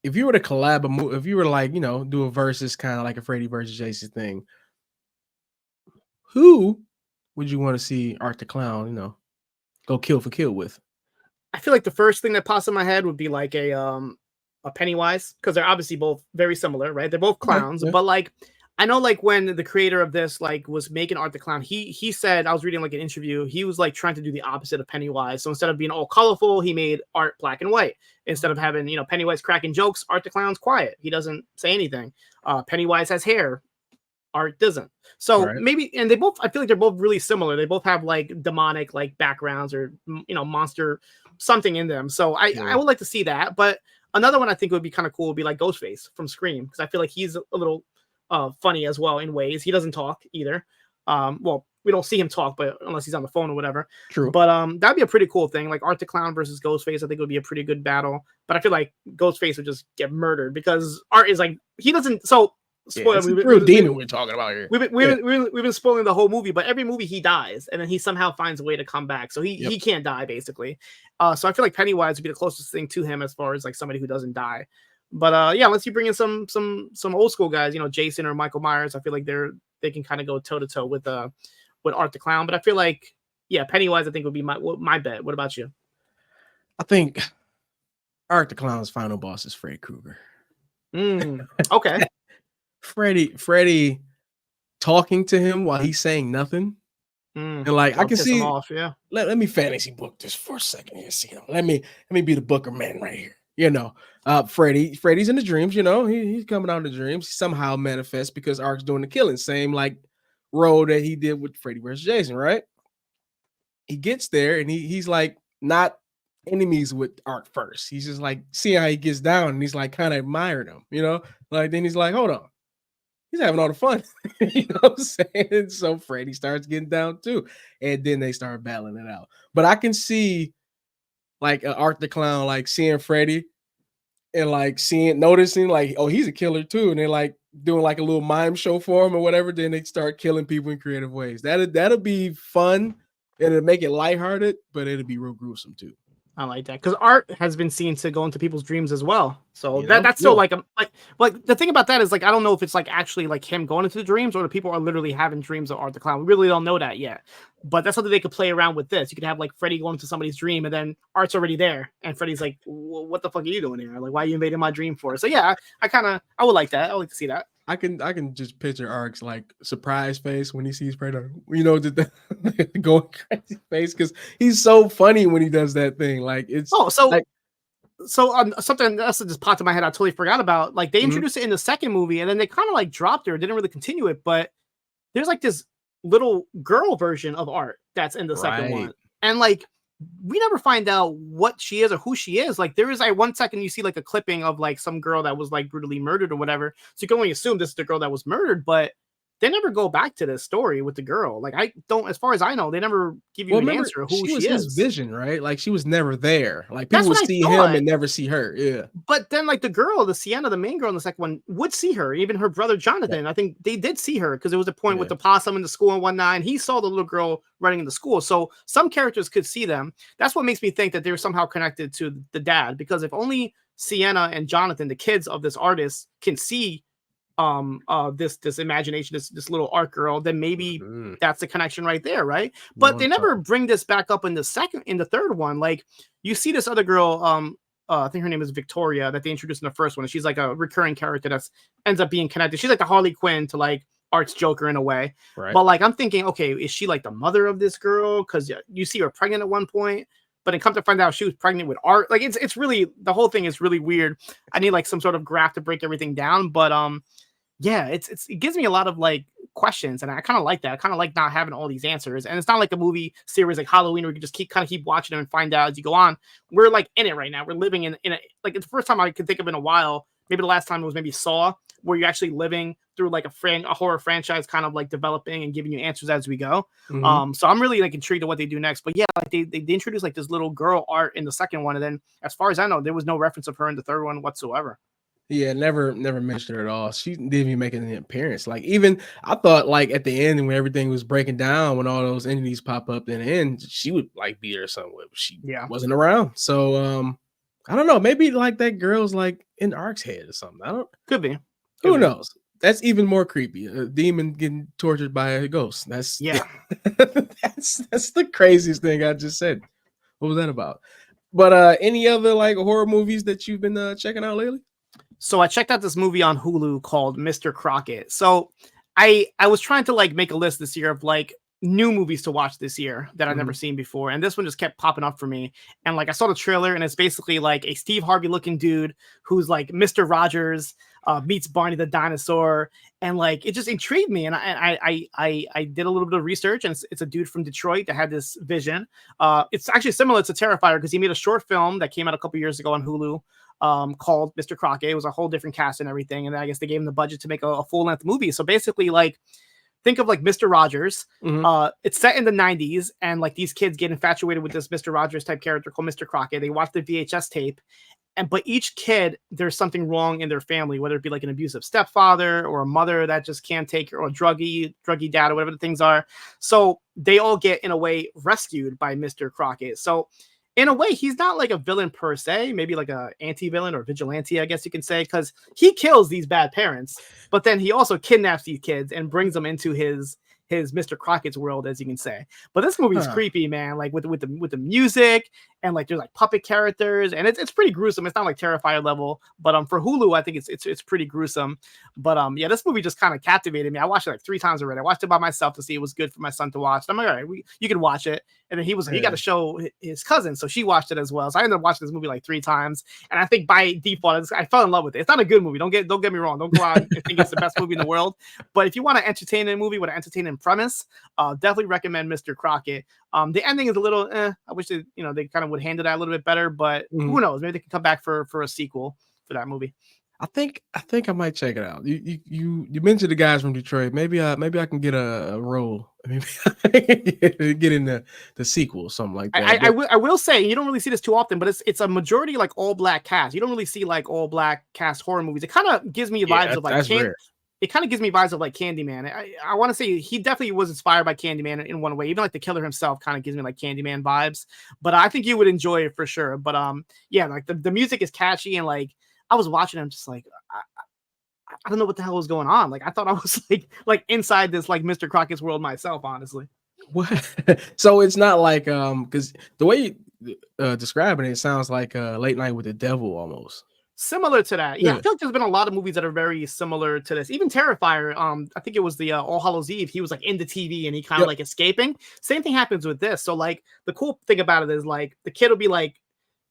If you were to collab if you were like, you know, do a versus kind of like a Freddy versus Jason thing, who would you want to see Art the Clown, you know, go kill for kill with? I feel like the first thing that pops in my head would be like a Pennywise, because they're obviously both very similar, right? They're both clowns, but like I know like when the creator of this like was making Art the Clown, he said, I was reading like an interview, he was like trying to do the opposite of Pennywise. So instead of being all colorful, he made Art black and white. Instead of having, you know, Pennywise cracking jokes, Art the Clown's quiet. He doesn't say anything. Pennywise has hair. Art doesn't. So maybe, and they both, I feel like they're both really similar. They both have like demonic like backgrounds or, you know, monster something in them. So I would like to see that. But another one I think would be kind of cool would be like Ghostface from Scream, because I feel like he's a little funny as well in ways. He doesn't talk either. Well, we don't see him talk, but unless he's on the phone or whatever. True. But that'd be a pretty cool thing. Like Art the Clown versus Ghostface, I think would be a pretty good battle. But I feel like Ghostface would just get murdered because Art is like, he doesn't. So spoiler, it's a real demon we're talking about here. We've been spoiling the whole movie, but every movie he dies and then he somehow finds a way to come back. So he can't die basically. So I feel like Pennywise would be the closest thing to him as far as like somebody who doesn't die. But yeah, unless you bring in some old school guys, you know, Jason or Michael Myers, I feel like they can kind of go toe to toe with Art the Clown. But I feel like Pennywise I think would be my bet. What about you? I think Art the Clown's final boss is Freddy Krueger. Okay. Freddy talking to him while he's saying nothing. And like I can piss him see off, yeah. Let me fantasy book this for a second here. See, let me be the Booker man right here. You know, Freddy's in the dreams, you know, he's coming out in the dreams. He somehow manifests because Ark's doing the killing, same like role that he did with Freddy versus Jason, right? He gets there and he's like not enemies with Ark first. He's just like seeing how he gets down and he's like kind of admiring him, you know, like then he's like, hold on, he's having all the fun, you know what I'm saying? So Freddy starts getting down too, and then they start battling it out. But I can see like Art the Clown, like seeing Freddy and like noticing like, oh, he's a killer too, and they're like doing like a little mime show for him or whatever. Then they start killing people in creative ways. That'll be fun. And it'll make it lighthearted, but it'll be real gruesome too. I like that because Art has been seen to go into people's dreams as well. So Yeah, that's still like the thing about that is like I don't know if it's like actually like him going into the dreams or the people are literally having dreams of Art the Clown. We really don't know that yet. But that's something they could play around with this. You could have like Freddy going into somebody's dream and then Art's already there. And Freddy's like, what the fuck are you doing here? Like, why are you invading my dream for? So yeah, I would like that. I would like to see that. I can just picture Ark's like surprise face when he sees Freddy, you know, the going crazy face because he's so funny when he does that thing. Like it's something else that just popped in my head I totally forgot about. Like they introduced it in the second movie and then they kind of like dropped her, didn't really continue it, but there's like this little girl version of Art that's in the second one. And like we never find out what she is or who she is. Like there is like 1 second you see like a clipping of like some girl that was like brutally murdered or whatever. So you can only assume this is the girl that was murdered, but they never go back to this story with the girl. Like I don't, as far as I know, they never give you an answer of who she is. His vision, right? Like she was never there. Like people would see him and never see her. Yeah. But then like the girl, the Sienna, the main girl in the second one would see her. Even her brother Jonathan, yeah. I think they did see her because there was a point with the possum in the school and whatnot. And he saw the little girl running in the school. So some characters could see them. That's what makes me think that they're somehow connected to the dad, because if only Sienna and Jonathan, the kids of this artist, can see this imagination, this little art girl, then maybe that's the connection right there, right? But they never bring this back up in the third one. Like you see this other girl, I think her name is Victoria, that they introduced in the first one, and she's like a recurring character that's ends up being connected. She's like the Harley Quinn to like Art's Joker in a way, right? But like I'm thinking, okay, is she like the mother of this girl? Because you see her pregnant at one point. But then come to find out she was pregnant with Art. Like it's really, the whole thing is really weird. I need like some sort of graph to break everything down. But yeah, it gives me a lot of like questions, and I kind of like that. I kind of like not having all these answers. And it's not like a movie series like Halloween where you can just keep watching them and find out as you go on. We're like in it right now. We're living in a, like it's the first time I could think of in a while. Maybe the last time it was maybe Saw, where you're actually living through like a horror franchise kind of like developing and giving you answers as we go. So I'm really like intrigued to what they do next. But yeah, like they introduced like this little girl Art in the second one, and then as far as I know, there was no reference of her in the third one whatsoever. Yeah, never mentioned her at all. She didn't even make an appearance. Like even I thought like at the end when everything was breaking down, when all those entities pop up in the end, she would like be there somewhere. But she wasn't around. So I don't know. Maybe like that girl's like in Ark's head or something. Could be. Who knows? That's even more creepy. A demon getting tortured by a ghost. That's that's the craziest thing I just said. What was that about? But any other like horror movies that you've been checking out lately? So I checked out this movie on Hulu called Mr. Crockett. So I was trying to like make a list this year of like new movies to watch this year that I've never seen before. And this one just kept popping up for me. And like I saw the trailer and it's basically like a Steve Harvey looking dude who's like Mr. Rogers meets Barney the dinosaur. And like it just intrigued me. And I did a little bit of research, and it's a dude from Detroit that had this vision. It's actually similar to Terrifier because he made a short film that came out a couple years ago on Hulu. Called Mr. Crockett. It was a whole different cast and everything, and I guess they gave him the budget to make a full-length movie. So basically, like, think of like Mr. Rogers. It's set in the 90s, and like these kids get infatuated with this Mr. Rogers type character called Mr. Crockett. They watch the VHS tape, but each kid, there's something wrong in their family, whether it be like an abusive stepfather or a mother that just can't take, or a druggy dad or whatever the things are. So they all get in a way rescued by Mr. Crockett. So in a way, he's not like a villain per se, maybe like a anti-villain or vigilante, I guess you can say, because he kills these bad parents, but then he also kidnaps these kids and brings them into his Mr. Crockett's world, as you can say. But this movie is creepy, man. Like with the music and like there's like puppet characters, and it's pretty gruesome. It's not like Terrifier level, but for Hulu, I think it's pretty gruesome. But yeah, this movie just kind of captivated me. I watched it like 3 times already. I watched it by myself to see it was good for my son to watch. And I'm like, all right, you can watch it. And then he got to show his cousin, so she watched it as well. So I ended up watching this movie like 3 times, and I think by default, I fell in love with it. It's not a good movie. Don't get me wrong. Don't go out and think it's the best movie in the world. But if you want to entertain a movie with an entertaining premise, definitely recommend Mr. Crockett. The ending is a little, I wish they kind of would handle that a little bit better, but who knows? Maybe they can come back for a sequel for that movie. I think I might check it out. You mentioned the guys from Detroit. Maybe I can get a role. Maybe get in the sequel, something like that. I will say, you don't really see this too often, but it's a majority like all black cast. You don't really see like all black cast horror movies. It kind of gives me vibes of like it kind of gives me vibes of like Candyman. I want to say he definitely was inspired by Candyman in one way. Even like the killer himself kind of gives me like Candyman vibes. But I think you would enjoy it for sure. But yeah, like the music is catchy, and like I was watching him just like I don't know what the hell was going on. Like I thought I was like inside this like Mr. Crockett's world myself, honestly. What? So it's not like because the way you describing it sounds like Late Night with the Devil almost. Similar to that. Yeah, I feel like there's been a lot of movies that are very similar to this. Even Terrifier, I think it was the All Hallows Eve. He was like in the TV and he kind of like escaping. Same thing happens with this. So like the cool thing about it is like the kid will be like,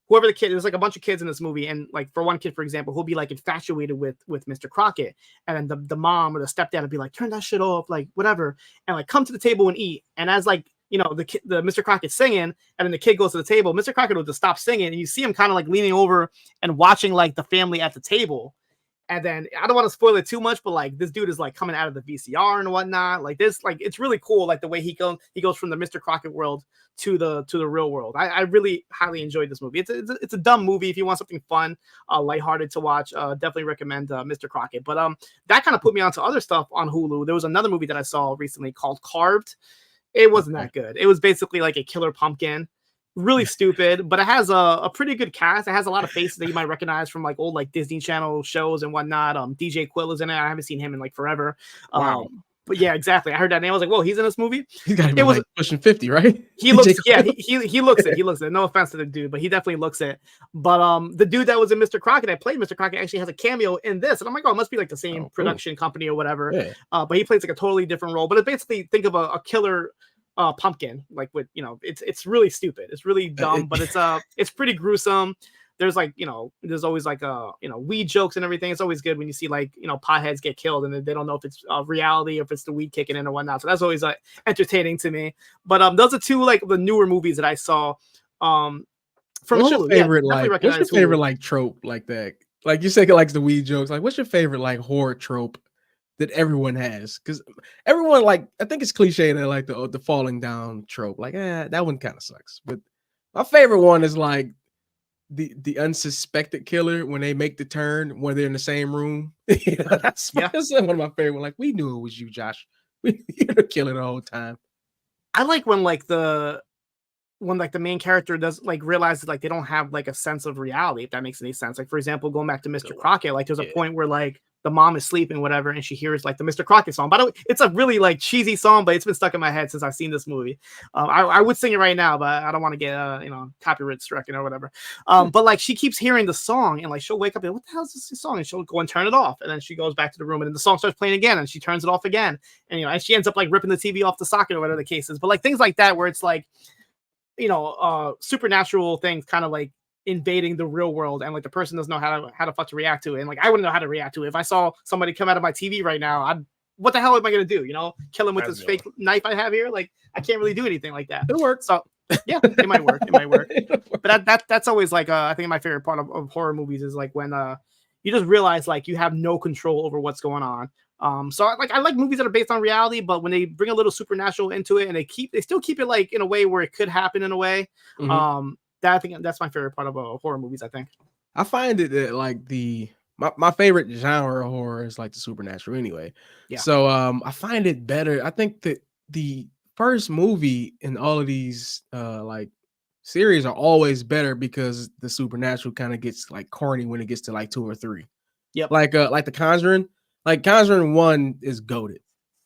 whoever the kid, there's like a bunch of kids in this movie, and like for one kid, for example, he'll be like infatuated with Mr. Crockett, and then the mom or the stepdad will be like, turn that shit off, like whatever, and like come to the table and eat. And as like the Mr. Crockett's singing, and then the kid goes to the table, Mr. Crockett will just stop singing, and you see him kind of like leaning over and watching like the family at the table. And then I don't want to spoil it too much, but like this dude is like coming out of the VCR and whatnot. Like this, like it's really cool. Like the way he goes from the Mr. Crockett world to the real world. I really highly enjoyed this movie. It's a dumb movie. If you want something fun, lighthearted to watch, definitely recommend Mr. Crockett. But that kind of put me onto other stuff on Hulu. There was another movie that I saw recently called Carved. It wasn't that good. It was basically like a killer pumpkin. Really stupid, but it has a pretty good cast. It has a lot of faces that you might recognize from like old like Disney Channel shows and whatnot. DJ Quill is in it. I haven't seen him in like forever. Wow. But yeah, exactly. I heard that name. I was like, whoa, he's in this movie. He's got to be like pushing 50, right? He looks, yeah, he looks it. He looks it. No offense to the dude, but he definitely looks it. But the dude that was in Mr. Crockett, that played Mr. Crockett, actually has a cameo in this, and I'm like, oh, it must be like the same production company or whatever. Yeah. But he plays like a totally different role. But it's basically, think of a killer pumpkin, like with it's really stupid. It's really dumb, but it's pretty gruesome. There's like there's always like weed jokes and everything. It's always good when you see like potheads get killed and they don't know if it's reality or if it's the weed kicking in or whatnot. So that's always entertaining to me. But those are 2 like the newer movies that I saw. From what's your favorite what's your favorite like trope like that? Like you say, like the weed jokes. Like what's your favorite like horror trope that everyone has? Because everyone, like, I think it's cliche that like the falling down trope, like that one kind of sucks. But my favorite one is like the unsuspected killer when they make the turn when they're in the same room. That's one of my favorite. Like we knew it was you, Josh. You're the killer the whole time. I like when the main character does like realizes like they don't have like a sense of reality, if that makes any sense. Like for example, going back to Mr. Crockett, like there's a point where like the mom is sleeping, whatever, and she hears like the Mr. Crockett song. By the way, it's a really like cheesy song, but it's been stuck in my head since I've seen this movie. I would sing it right now, but I don't want to get copyright stricken or whatever. But like she keeps hearing the song and like she'll wake up and what the hell is this song? And she'll go and turn it off, and then she goes back to the room and then the song starts playing again and she turns it off again, and and she ends up like ripping the TV off the socket or whatever the case is. But like things like that where it's like supernatural things kind of like invading the real world, and like the person doesn't know how to fuck to react to it, and like I wouldn't know how to react to it if I saw somebody come out of my TV right now. What the hell am I gonna do? Kill him with this fake knife I have here? Like I can't really do anything like that. It'll work. So yeah, it might work. It might work. But that's always like I think my favorite part of horror movies is like when you just realize like you have no control over what's going on. So I like movies that are based on reality, but when they bring a little supernatural into it and they still keep it like in a way where it could happen in a way. I think that's my favorite part of horror movies. I think I find it that like my favorite genre of horror is like the supernatural anyway. Yeah. So I find it better. I think that the first movie in all of these like series are always better because the supernatural kind of gets like corny when it gets to like 2 or 3. Yep. Like the Conjuring. Like Conjuring 1 is goated.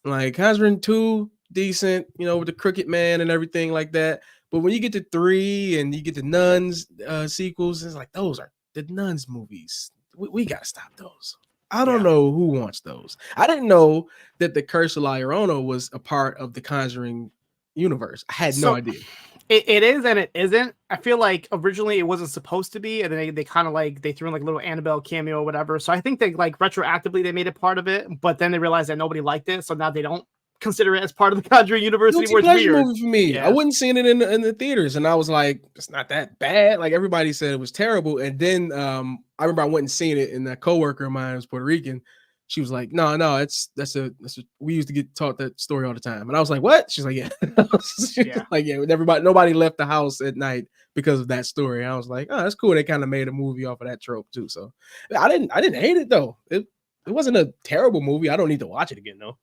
Like Conjuring 2, decent, with the Crooked Man and everything like that. But when you get to 3 and you get the Nuns sequels, it's like those are the Nuns movies. We gotta stop those. I don't know who wants those. I didn't know that the Curse of La Llorona was a part of the Conjuring universe. I had no idea. It is and it isn't. I feel like originally it wasn't supposed to be, and then they kind of like they threw in like a little Annabelle cameo or whatever. So I think they like retroactively they made it part of it, but then they realized that nobody liked it, so now they don't consider it as part of the Conjuring universe anymore. It's weird. Movie for me. Yeah. I wouldn't seen it in the theaters, and I was like, it's not that bad. Like everybody said it was terrible, and then I remember I went and seen it, and that coworker of mine was Puerto Rican. She was like, no, that's a we used to get taught that story all the time. And I was like, what? She's like, yeah. Like, yeah, nobody left the house at night because of that story. And I was like, oh, that's cool. They kind of made a movie off of that trope too. So I didn't hate it though. It wasn't a terrible movie. I don't need to watch it again though.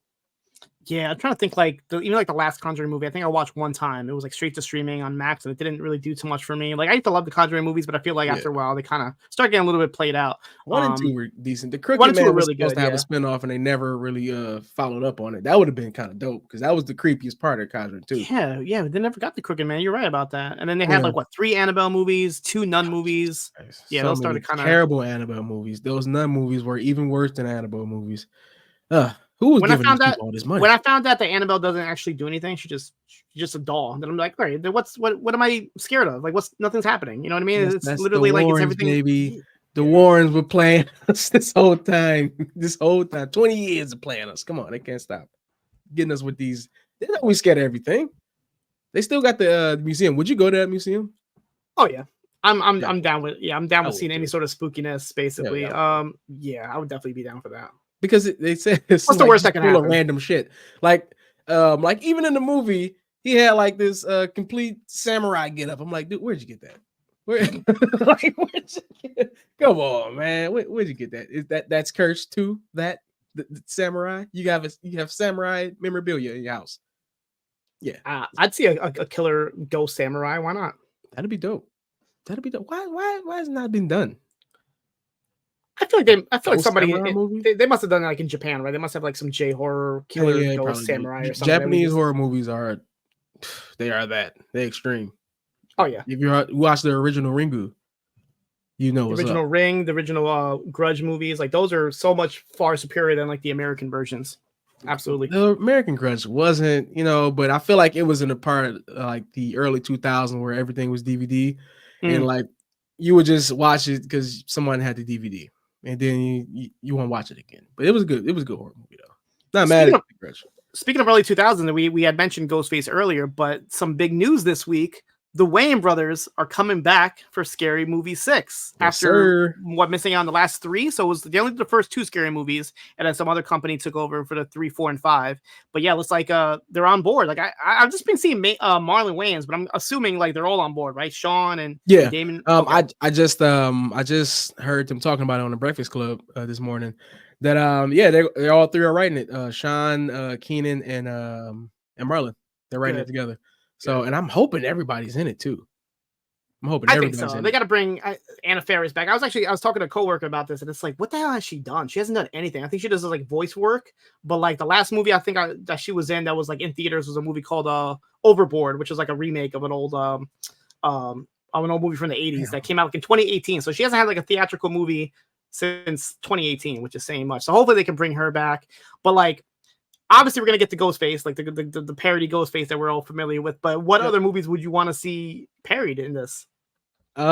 Yeah, I'm trying to think like even like the last Conjuring movie. I think I watched one time. It was like straight to streaming on Max, and it didn't really do too much for me. Like I used to love the Conjuring movies, but I feel like after a while they kind of start getting a little bit played out. 1 and 2 were decent. The Crooked Man was supposed to have a spinoff, and they never really followed up on it. That would have been kind of dope because that was the creepiest part of Conjuring 2. Yeah, they never got the Crooked Man. You're right about that. And then they had like 3 Annabelle movies, 2 Nun movies. Yeah, those started kind of terrible Annabelle movies. Those Nun movies were even worse than Annabelle movies. Who was giving these people all this money? When I found out that Annabelle doesn't actually do anything, she's just a doll. Then I'm like, all right, then what am I scared of? Like, nothing's happening. You know what I mean? It's literally like Warrens, it's everything. Baby. The Warrens were playing us this whole time. 20 years of playing us. Come on, they can't stop getting us with these. They're not always scared of everything. They still got the museum. Would you go to that museum? Oh yeah. I'm down with seeing any sort of spookiness, basically. Yeah, I would definitely be down for that. Because they said it's what's the worst that can happen? Random shit. Like even in the movie, he had like this complete samurai get up. I'm like, dude, where'd you get that? Come on, man. Where'd you get that? Is that's cursed too? The samurai? You have samurai memorabilia in your house. Yeah. I'd see a killer ghost samurai. Why not? That'd be dope. Why has it not been done? I feel like somebody they must have done it like in Japan, right? They must have like some J horror killer ghost samurai or something. Japanese horror movies are they're extreme. Oh yeah. If you watch the original Ringu, you know the original Ring, the original Grudge movies, like those are so much far superior than like the American versions. Absolutely. The American Grudge wasn't, but I feel like it was in a part like the early 2000s where everything was DVD and like you would just watch it because someone had the DVD. And then you won't watch it again. But it was good. It was a good horror movie, though. Not mad at the Grudge. Speaking of early 2000s, we had mentioned Ghostface earlier, but some big news this week. The Wayans brothers are coming back for Scary Movie 6 after missing out on the last 3. So it was the first 2 Scary movies, and then some other company took over for the 3, 4, and 5. But yeah, it looks like they're on board. Like I've just been seeing Marlon Wayans, but I'm assuming like they're all on board, right? Sean and Damon. Okay. I just heard them talking about it on the Breakfast Club this morning. That they're all 3 are writing it. Sean, Keenan, and Marlon. They're writing it together. So, and I'm hoping everybody's in it too. I think so. They got to bring Anna Faris back. I was talking to a coworker about this, and it's like, what the hell has she done? She hasn't done anything. I think she does like voice work, but like the last movie I think that she was in that was like in theaters was a movie called Overboard, which was like a remake of an old movie from the 80s that came out like in 2018. So she hasn't had like a theatrical movie since 2018, which is saying much. So hopefully they can bring her back. But like, obviously we're gonna get the Ghostface, like the parody Ghostface that we're all familiar with. But what other movies would you want to see parodied in this? They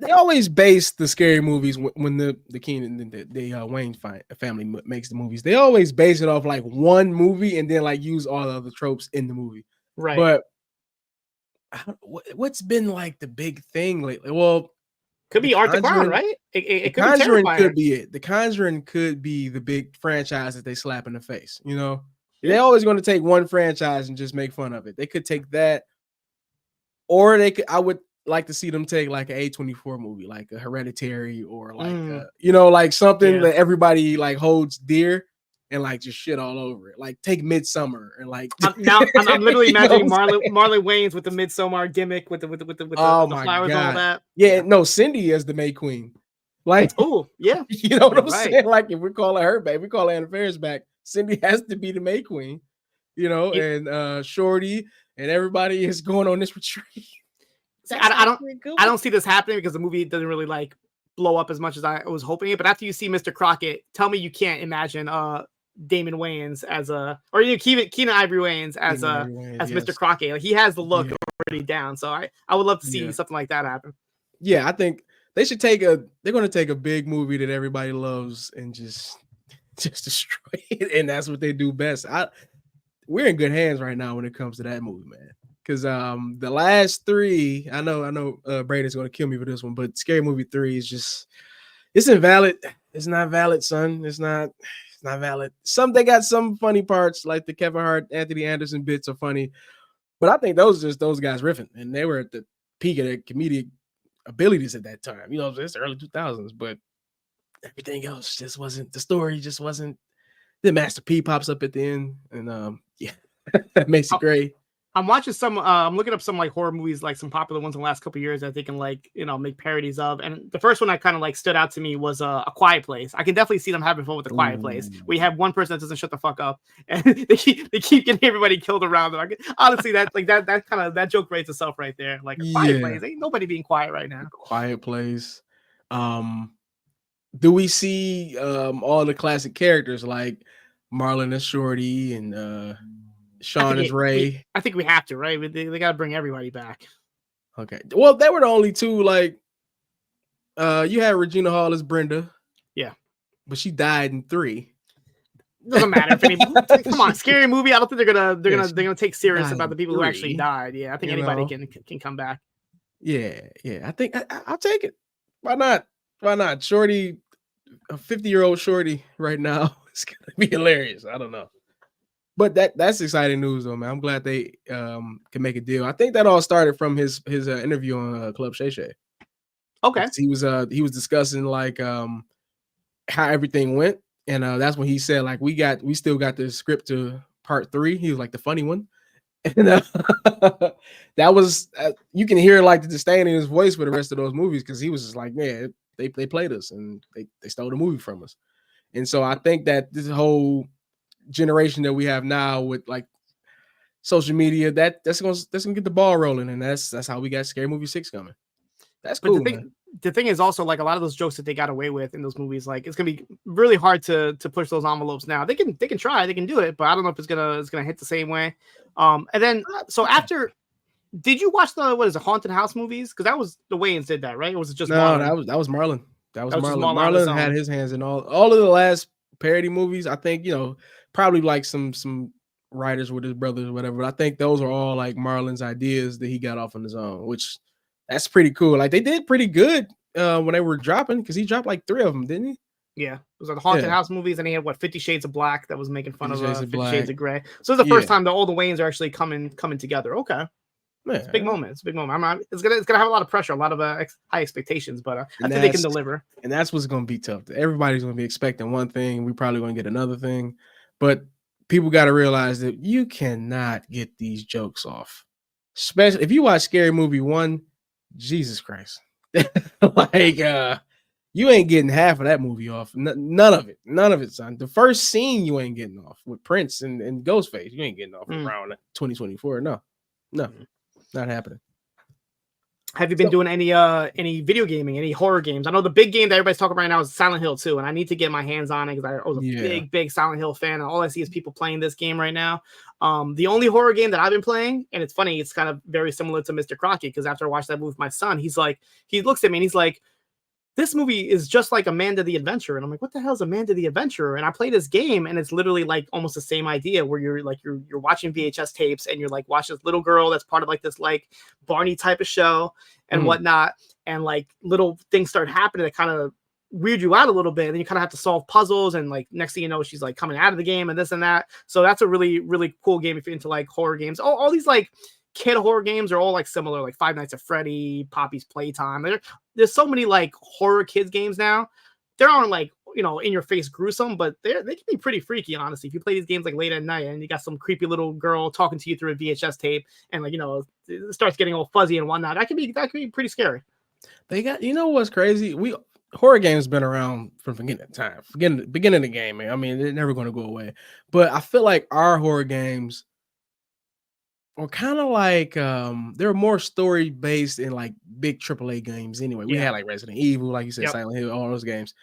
always base the scary movies when the Keenan the Wayans family makes the movies. They always base it off like one movie and then like use all the other tropes in the movie. Right. But what's been like the big thing lately? Well, could be Art the Clown, right? It could Conjuring be Terrifier. Could be it. The Conjuring could be the big franchise that they slap in the face. They're always going to take one franchise and just make fun of it. They could take that, or they could. I would like to see them take like an A24 movie, like a Hereditary, or like like something that everybody like holds dear. And like just shit all over it. Like take Midsummer and like I'm literally imagining Marlon Wayans with the Midsummer gimmick with the flowers and all that. Yeah, no, Cindy as the May Queen. Like, oh yeah, you know what I'm saying? Like if we're calling her back, we call Anna Faris back. Cindy has to be the May Queen. you know, and Shorty and everybody is going on this retreat. I don't see this happening because the movie doesn't really like blow up as much as I was hoping it. But after you see Mr. Crockett, tell me you can't imagine Damon Wayans as or Keenan Ivory Wayans as Mr. Crockett. Like, he has the look already down. So I would love to see something like that happen. Yeah, I think they should they're going to take a big movie that everybody loves and just destroy it. And that's what they do best. We're in good hands right now when it comes to that movie, man. Because the last three, I know Braden's going to kill me for this one, but Scary Movie 3 is just, it's invalid. It's not valid, son. It's not valid. They got some funny parts, like the Kevin Hart, Anthony Anderson bits are funny, but I think those guys riffing, and they were at the peak of their comedic abilities at that time. You know, it's early 2000s, but everything else just wasn't. The story just wasn't. Then Master P pops up at the end, and that makes it great. I'm watching I'm looking up some like horror movies, like some popular ones in the last couple of years that they can like, make parodies of. And the first one that kind of like stood out to me was A Quiet Place. I can definitely see them having fun with A Quiet Place. We have one person that doesn't shut the fuck up, and they keep getting everybody killed around them. Honestly, that joke rates itself right there. Like, A Quiet Place, ain't nobody being quiet right now. Quiet Place. Do we see all the classic characters like Marlon as Shorty and Sean is Ray? I think we have to, right? They got to bring everybody back. Okay. Well, they were the only two. Like, you had Regina Hall as Brenda. Yeah, but she died in 3. Doesn't matter. Come on, Scary Movie. I don't think they're gonna take serious about the people who actually died. Yeah, I think anybody can come back. Yeah. I think I'll take it. Why not? Shorty, a 50-year-old Shorty right now. It's gonna be hilarious. I don't know. But that's exciting news, though, man. I'm glad they can make a deal. I think that all started from his interview on Club Shay Shay. Okay, he was discussing like how everything went, and that's when he said like we still got the script to part 3. He was like the funny one, and that was you can hear like the disdain in his voice for the rest of those movies because he was just like, yeah, they played us and they stole the movie from us, and so I think that this whole generation that we have now with like social media that's gonna get the ball rolling, and that's how we got Scary Movie 6 coming. That's cool. The thing is also like a lot of those jokes that they got away with in those movies, like it's gonna be really hard to push those envelopes now. They can try, they can do it, but I don't know if it's gonna hit the same way. And then so after, did you watch the Haunted House movies? Because that was the Wayans did that, right? Or was it just Marlon? That was Marlon. That was Marlon. Marlon had his hands in all of the last parody movies. I think probably like some writers with his brothers or whatever, but I think those are all like Marlon's ideas that he got off on his own, which that's pretty cool. Like they did pretty good when they were dropping, because he dropped like 3 of them, didn't he? Yeah, it was like the Haunted House movies, and he had 50 Shades of Black that was making fun of 50 Shades of Grey. So it's the first time that all the Wayans are actually coming together. Okay. Man, it's a big moment. It's a big moment. It's gonna have a lot of pressure, a lot of high expectations, but I think they can deliver. And that's what's gonna be tough. Everybody's gonna be expecting one thing. We're probably gonna get another thing, but people got to realize that you cannot get these jokes off, especially if you watch Scary Movie 1. Jesus Christ, like you ain't getting half of that movie off. None of it, son. The first scene you ain't getting off with Prince and Ghostface. You ain't getting off around 2024. No, not happening. Have you been doing any video gaming, any horror games? I know the big game that everybody's talking about right now is Silent Hill 2, and I need to get my hands on it because I was a big Silent Hill fan, and all I see is people playing this game right now. The only horror game that I've been playing, and it's funny, it's kind of very similar to Mr. Crockett, because after I watched that movie with my son, he looks at me and he's like, this movie is just like Amanda the Adventurer. And I'm like, what the hell is Amanda the Adventurer? And I play this game, and it's literally like almost the same idea, where you're watching VHS tapes, and you're like watching this little girl that's part of like this like Barney type of show and whatnot. And like little things start happening that kind of weird you out a little bit. And then you kind of have to solve puzzles. And like next thing you know, she's like coming out of the game and this and that. So that's a really, really cool game if you're into like horror games. All these like kid horror games are all like similar, like Five Nights at Freddy, Poppy's Playtime. There's so many like horror kids games now. They aren't like, in your face gruesome, but they can be pretty freaky, honestly. If you play these games like late at night and you got some creepy little girl talking to you through a VHS tape, and like, it starts getting all fuzzy and whatnot, that can be pretty scary. They got, what's crazy? horror games been around from beginning of time, beginning of the game, man. I mean, they're never going to go away. But I feel like our horror games were kind of like they're more story based in like big AAA games anyway. We Yeah. had like Resident Evil, like you said, Yep. Silent Hill, all those games.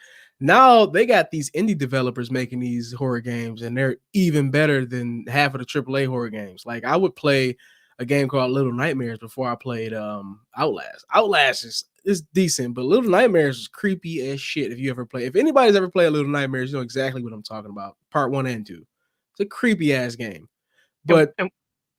Now they got these indie developers making these horror games, and they're even better than half of the AAA horror games. Like I would play a game called Little Nightmares before I played Outlast. Outlast is decent, but Little Nightmares is creepy as shit. If anybody's ever played Little Nightmares, you know exactly what I'm talking about. Part 1 and 2. It's a creepy ass game. But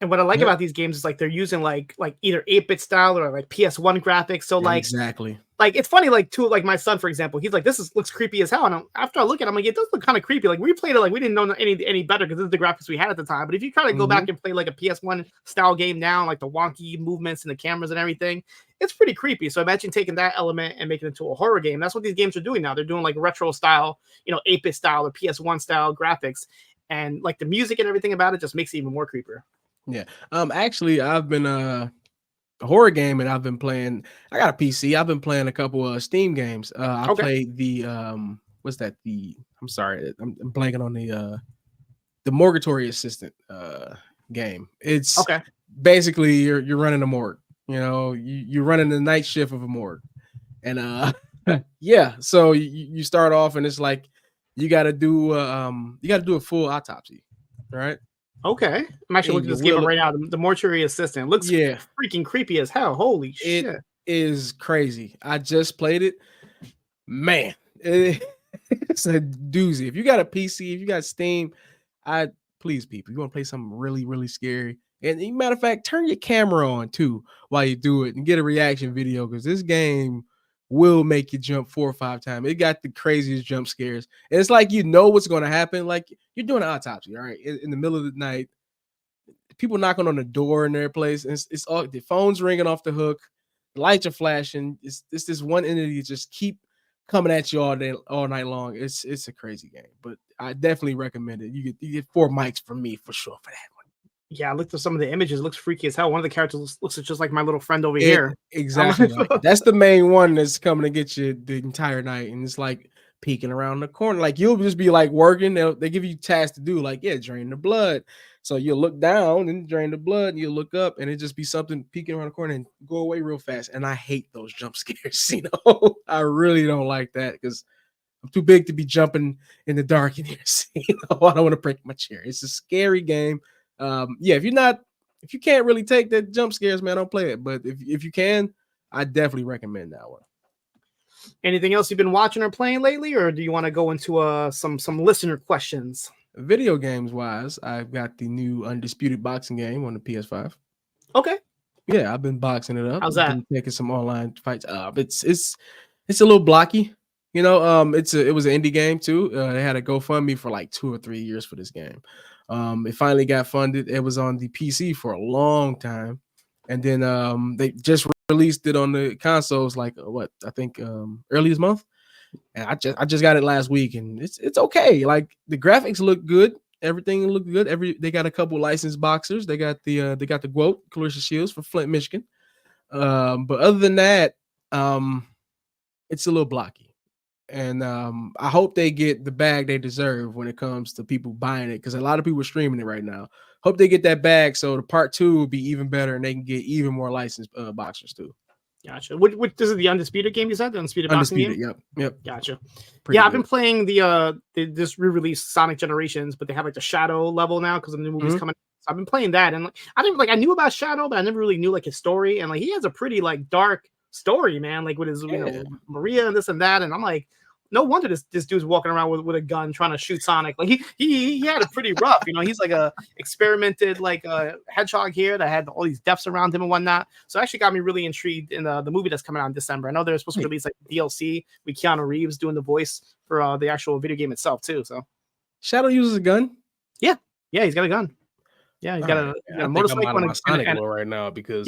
and what I like about these games is like they're using like either 8-bit style or like PS1 graphics. So like exactly. Like it's funny, like too, like my son, for example, he's like, looks creepy as hell. And after I look at it, I'm like, it does look kind of creepy. Like we played it, like we didn't know any better because this is the graphics we had at the time. But if you try to go back and play like a PS1 style game now, like the wonky movements and the cameras and everything, it's pretty creepy. So imagine taking that element and making it into a horror game. That's what these games are doing now. They're doing like retro style, 8-bit style or PS1 style graphics, and like the music and everything about it just makes it even more creepier. Yeah. Actually, I've been a horror game, and I've been playing. I got a PC. I've been playing a couple of Steam games. I played the what's that? I'm sorry, I'm blanking on the Mortuary Assistant game. It's basically you're running a morgue. You're running the night shift of a morgue, and yeah. So you start off, and it's like you got to do a full autopsy, right? Okay, I'm actually looking at this game right now. The Mortuary Assistant looks freaking creepy as hell. Holy shit, it is crazy. I just played it, man. It's a doozy. If you got a PC, if you got Steam, please, people, you want to play something really, really scary. And matter of fact, turn your camera on too while you do it and get a reaction video, because this game will make you jump 4 or 5 times. It got the craziest jump scares. And it's like what's going to happen. Like you're doing an autopsy, all right? In the middle of the night, people knocking on the door in their place. And it's all the phone's ringing off the hook, the lights are flashing. It's this one entity just keep coming at you all night long. It's a crazy game, but I definitely recommend it. You get 4 mics from me for sure for that one. Yeah, I looked at some of the images. It looks freaky as hell. One of the characters looks just like my little friend over here. Exactly. That's the main one that's coming to get you the entire night. And it's like peeking around the corner. Like you'll just be like working. They give you tasks to do, like, drain the blood. So you'll look down and drain the blood, and you'll look up, and it just be something peeking around the corner and go away real fast. And I hate those jump scares. I really don't like that because I'm too big to be jumping in the dark in here. I don't want to break my chair. It's a scary game. If you can't really take that jump scares, man, don't play it. But if you can, I definitely recommend that one. Anything else you've been watching or playing lately, or do you want to go into some listener questions? Video games wise, I've got the new Undisputed boxing game on the PS5. Okay. Yeah, I've been boxing it up. How's that? Been taking some online fights. It's a little blocky. It was an indie game too. They had a GoFundMe for like 2 or 3 years for this game. It finally got funded. It was on the PC for a long time, and then they just released it on the consoles like I think early this month. And I just got it last week, and it's okay. Like the graphics look good, everything looked good. They got a couple licensed boxers. They got the GOAT, Clarissa Shields from Flint, Michigan. But other than that, it's a little blocky. And I hope they get the bag they deserve when it comes to people buying it, because a lot of people are streaming it right now. Hope they get that bag so the part 2 will be even better and they can get even more licensed boxers too. Gotcha. This is the Undisputed game you said? The Undisputed boxing game? Yep. Gotcha. Pretty I've good. been playing this re-released Sonic Generations, but they have like the Shadow level now because the new movie's coming. So I've been playing that, and I knew about Shadow, but I never really knew like his story, and like he has a pretty like dark story, man, like with his Maria and this and that, and I'm like, no wonder this dude's walking around with a gun trying to shoot Sonic. Like he had it pretty rough, he's like a experimented like a hedgehog here that had all these deaths around him and whatnot. So it actually got me really intrigued in the movie that's coming out in December. I know they're supposed to release like DLC with Keanu Reeves doing the voice for the actual video game itself too. So Shadow uses a gun. Yeah, he's got a gun. Yeah, he's got a motorcycle. I'm on Sonic right now because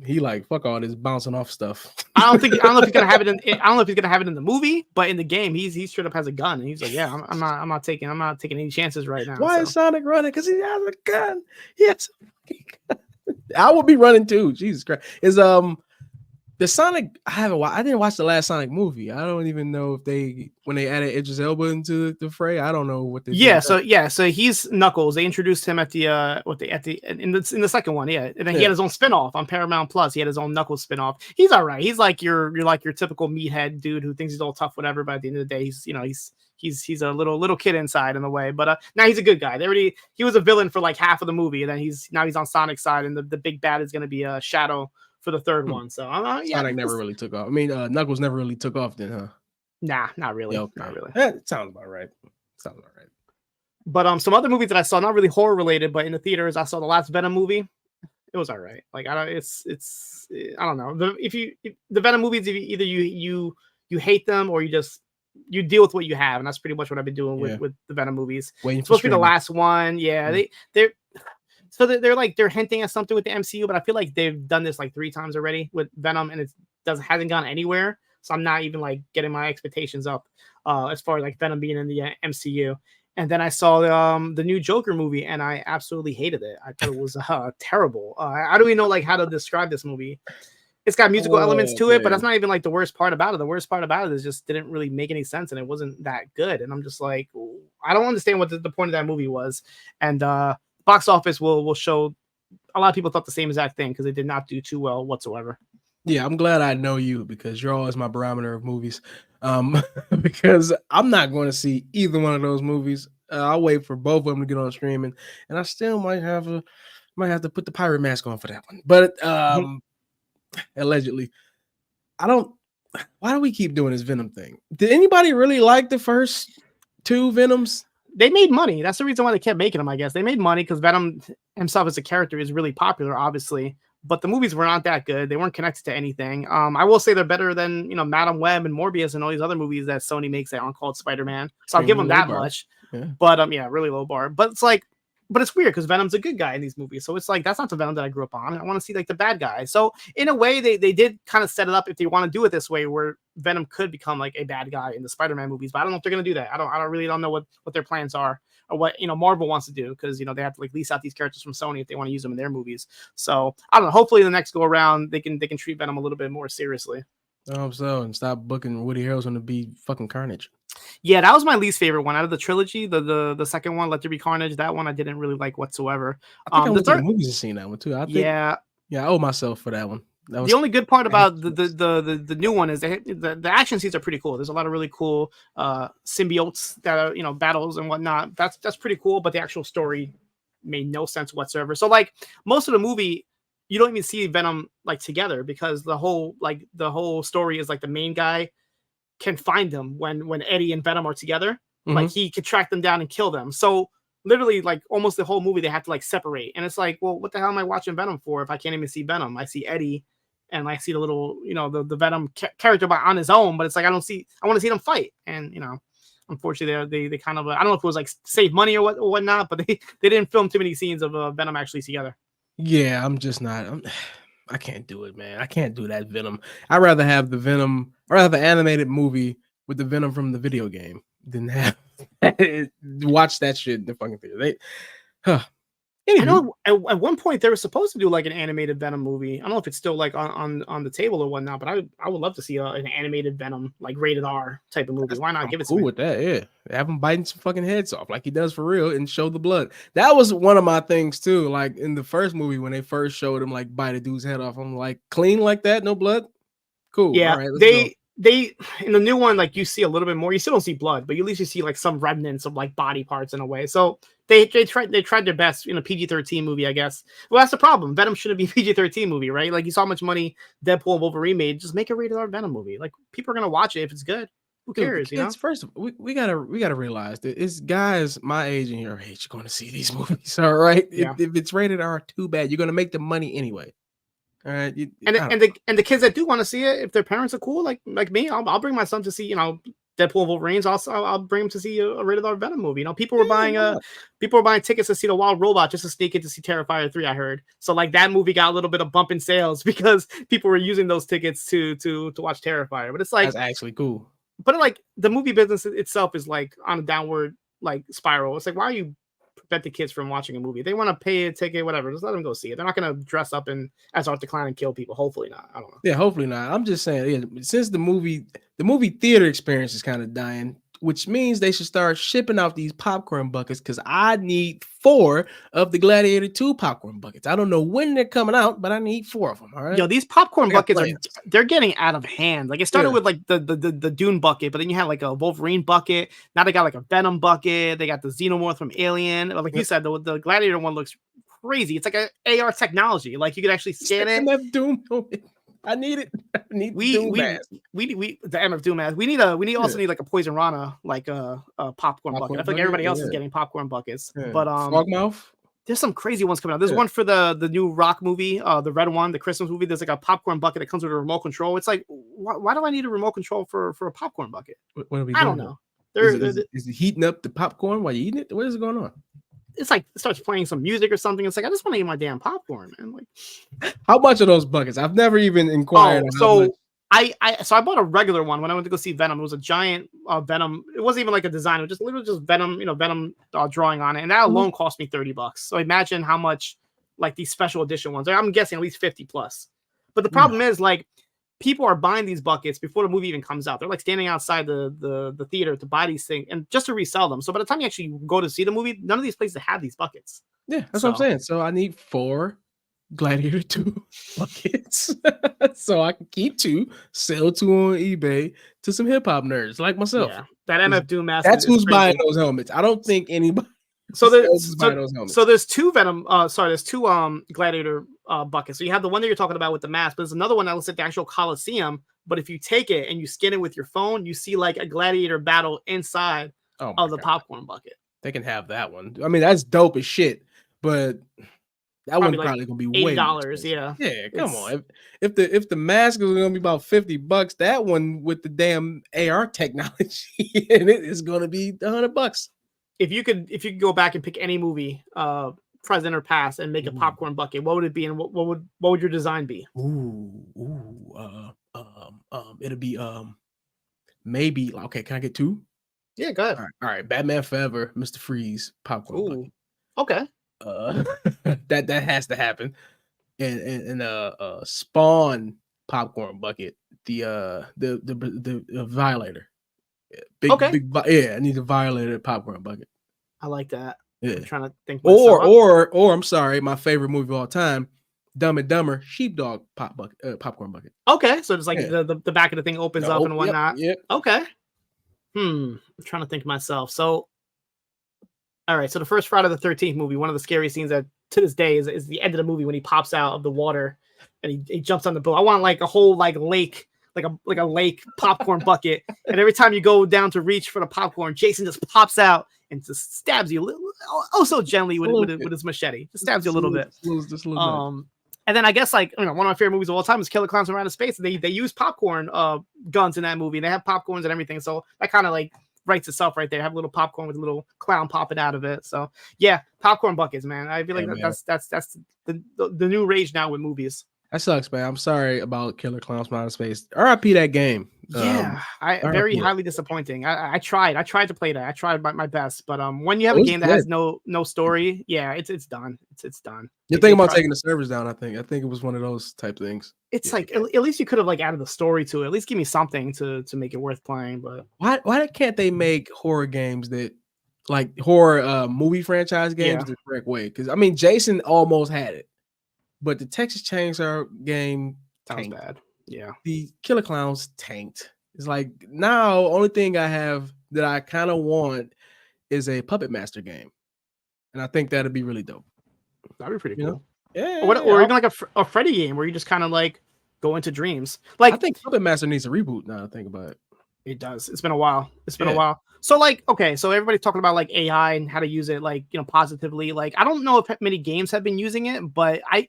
he like fuck all this bouncing off stuff. I don't know if he's gonna have it in the movie, but in the game, he straight up has a gun, and he's like, yeah, I'm not taking any chances right now. Why is Sonic running? Because he has a gun. He has a gun. I will be running too. Jesus Christ. Is they The Sonic, I didn't watch the last Sonic movie. I don't even know if when they added Idris Elba into the fray. I don't know what they did. So he's Knuckles. They introduced him in the second one, yeah. And then he had his own spinoff on Paramount Plus. He had his own Knuckles spinoff. He's all right. He's like your typical meathead dude who thinks he's all tough, whatever. But at the end of the day, he's a little kid inside in a way. But now he's a good guy. He was a villain for like half of the movie, and then he's on Sonic's side, and the big bad is going to be a Shadow for the third one. So Sonic never really took off. I mean, Knuckles never really took off then, huh? Nah, not really. Yeah, okay. Not really. It sounds about right. But some other movies that I saw, not really horror related, but in the theaters, I saw the last Venom movie. It was all right. Like I don't know. The Venom movies, either you hate them or you deal with what you have, and that's pretty much what I've been doing with the Venom movies. It's supposed to be the last one. Yeah, they're hinting at something with the MCU, but I feel like they've done this like 3 times already with Venom, and hasn't gone anywhere. So I'm not even like getting my expectations up as far as like Venom being in the MCU. And then I saw the new Joker movie, and I absolutely hated it. I thought it was terrible. I don't even know like how to describe this movie. It's got musical elements to it, but that's not even like the worst part about it. The worst part about it is just didn't really make any sense, and it wasn't that good. And I'm just like, I don't understand what the point of that movie was. And box office will show. A lot of people thought the same exact thing because it did not do too well whatsoever. Yeah, I'm glad I know you because you're always my barometer of movies. Because I'm not going to see either one of those movies. I'll wait for both of them to get on streaming, and I still might have to put the pirate mask on for that one. But allegedly, why do we keep doing this Venom thing? Did anybody really like the first 2 Venoms? They made money. That's the reason why they kept making them, I guess. They made money because Venom himself as a character is really popular, obviously. But the movies were not that good. They weren't connected to anything. I will say they're better than Madam Web and Morbius and all these other movies that Sony makes that aren't called Spider-Man. So I'll give them that much. Yeah. But really low bar. But it's like, but it's weird because Venom's a good guy in these movies. So it's like that's not the Venom that I grew up on. I want to see like the bad guy. So in a way, they did kind of set it up if they want to do it this way, where Venom could become like a bad guy in the Spider-Man movies. But I don't know if they're gonna do that. I really don't know what their plans are. Or what Marvel wants to do because they have to like lease out these characters from Sony if they want to use them in their movies. So I don't know. Hopefully the next go around they can treat Venom a little bit more seriously. I hope so, and stop booking Woody Harrelson to be fucking Carnage. Yeah, that was my least favorite one out of the trilogy. The second one, Let There Be Carnage. That one I didn't really like whatsoever. I think I went to the movies and seen that one too. I owe myself for that one. The only good part about the new one is the action scenes are pretty cool. There's a lot of really cool symbiotes that are battles and whatnot. That's pretty cool, but the actual story made no sense whatsoever. So like most of the movie, you don't even see Venom like together because the whole story is like the main guy can find them when Eddie and Venom are together. Mm-hmm. Like he could track them down and kill them. So literally like almost the whole movie they have to like separate. And it's like, well, what the hell am I watching Venom for if I can't even see Venom? I see Eddie and I see the little, the Venom character on his own, but it's like I want to see them fight. And unfortunately they kind of I don't know if it was like save money or whatnot, but they didn't film too many scenes of Venom actually together. Yeah, I can't do it, man. I can't do that Venom. I'd rather have the Venom, or rather the animated movie with the Venom from the video game than have watch that shit in the fucking theater. I know at one point they were supposed to do like an animated Venom movie. I don't know if it's still like on the table or whatnot, but I would love to see an animated Venom like rated R type of movie. Why not give it to me? With that? Yeah, have him biting some fucking heads off like he does for real and show the blood. That was one of my things too. Like in the first movie when they first showed him like bite a dude's head off, I'm like clean like that, no blood. Cool. Yeah, all right, let's go. They in the new one, like you see a little bit more. You still don't see blood, but you at least you see like some remnants of like body parts in a way. So they tried their best in a PG-13 movie, I guess. Well, that's the problem. Venom shouldn't be a PG-13 movie, right? Like you saw how much money Deadpool and Wolverine made. Just make a rated R Venom movie. Like people are gonna watch it if it's good. Who cares? Dude, first of all, we gotta realize that it's guys my age and your age going to see these movies. All right, yeah. If it's rated R, too bad. You're gonna make the money anyway. All right, and the kids that do want to see it, if their parents are cool, like me, I'll bring my son to see Deadpool and Wolverines. I'll bring him to see a rated R Venom movie. People were buying tickets to see The Wild Robot just to sneak in to see Terrifier 3. I heard so like that movie got a little bit of bump in sales because people were using those tickets to watch Terrifier. But it's like that's actually cool. But like the movie business itself is like on a downward like spiral. It's like why are you prevent the kids from watching a movie. If they want to pay a ticket, whatever, just let them go see it. They're not going to dress up as Art the Clown and kill people. Hopefully not. I don't know. Yeah, hopefully not. I'm just saying, yeah, since the movie theater experience is kind of dying, which means they should start shipping out these popcorn buckets because I need 4 of the Gladiator 2 popcorn buckets. I don't know when they're coming out, but I need 4 of them. All right. Yo, these popcorn buckets they're getting out of hand. Like it started with like the Dune bucket, but then you had like a Wolverine bucket. Now they got like a Venom bucket. They got the Xenomorph from Alien. Like you said, the Gladiator one looks crazy. It's like a AR technology. Like you could actually scan it. MF Doom. I need it. I need we the MF Doom mask. We also need like a Poison Rana, like a popcorn bucket. I feel like everybody else is getting popcorn buckets. Yeah. But Frogmouth. There's some crazy ones coming out. There's one for the new Rock movie, the red one, the Christmas movie. There's like a popcorn bucket that comes with a remote control. It's like, why do I need a remote control for a popcorn bucket? What are we doing? I don't know. Is it heating up the popcorn while you're eating it? What is going on? It's like it starts playing some music or something. It's like I just want to eat my damn popcorn, man. Like, how much are those buckets? I've never even inquired. I bought a regular one when I went to go see Venom. It was a giant Venom. It wasn't even like a design. It was just literally just Venom, Venom drawing on it, and that alone cost me $30. So imagine how much like these special edition ones. I'm guessing at least 50 plus. But the problem is like people are buying these buckets before the movie even comes out. They're like standing outside the theater to buy these things and just to resell them. So by the time you actually go to see the movie, none of these places have these buckets. Yeah, that's what I'm saying. So I need 4 Gladiator 2 buckets so I can keep 2, sell 2 on eBay to some hip hop nerds like myself. Yeah, that MF Doom mask. That's who's buying those helmets. I don't think anybody. So there's 2 Venom. There's 2 Gladiator buckets. So you have the one that you're talking about with the mask, but there's another one that looks like the actual Coliseum. But if you take it and you scan it with your phone, you see like a gladiator battle inside of the popcorn bucket. They can have that one. I mean, that's dope as shit. But that one's probably gonna be way $8. Yeah. Yeah, come on. If the mask is gonna be about $50, that one with the damn AR technology in it is gonna be $100. If you could go back and pick any movie, present or past, and make a popcorn bucket, what would it be, and what would your design be? It'll be maybe okay. Can I get 2? Yeah, go ahead. All right. Batman Forever, Mr. Freeze, popcorn bucket. Okay. That has to happen. And Spawn popcorn bucket. The Violator. Big, I need a Violator popcorn bucket. I like that. Yeah. I'm trying to think. Or I'm sorry, my favorite movie of all time, Dumb and Dumber, Sheepdog popcorn bucket. Okay, so it's like the back of the thing opens up and whatnot. Yep. Okay. I'm trying to think myself. So, all right. So the first Friday the 13th movie, one of the scariest scenes that to this day is the end of the movie when he pops out of the water and he jumps on the boat. I want like a whole like lake. Like a lake popcorn bucket, and every time you go down to reach for the popcorn, Jason just pops out and just stabs you so gently with his machete. Just stabs you a little bit. Just a little bit. And then I guess like one of my favorite movies of all time is Killer Clowns from Outer Space. They use popcorn guns in that movie. They have popcorns and everything, so that kind of like writes itself right there. Have a little popcorn with a little clown popping out of it. So yeah, popcorn buckets, man. I feel like that's the new rage now with movies. That sucks, man. I'm sorry about Killer Clowns from Outer Space. RIP that game. Yeah, very highly disappointing. I tried to play that. I tried my best, but when you have a game that has no story, yeah, it's done. It's done. You're thinking about taking the servers down. I think it was one of those type things. It's like at least you could have like added the story to it. At least give me something to make it worth playing. But why can't they make horror games that like horror movie franchise games the correct way? Because I mean, Jason almost had it. But the Texas Chainsaw game sounds bad. Yeah. The Killer Clowns tanked. It's like now only thing I have that I kind of want is a Puppet Master game. And I think that'd be really dope. That'd be pretty cool. Yeah. Or even like a Freddy game where you just kind of like go into dreams. Like I think Puppet Master needs a reboot now I think about it. It does. It's been a while. A while. So like, okay, so everybody's talking about like AI and how to use it like, positively. Like, I don't know if many games have been using it, but I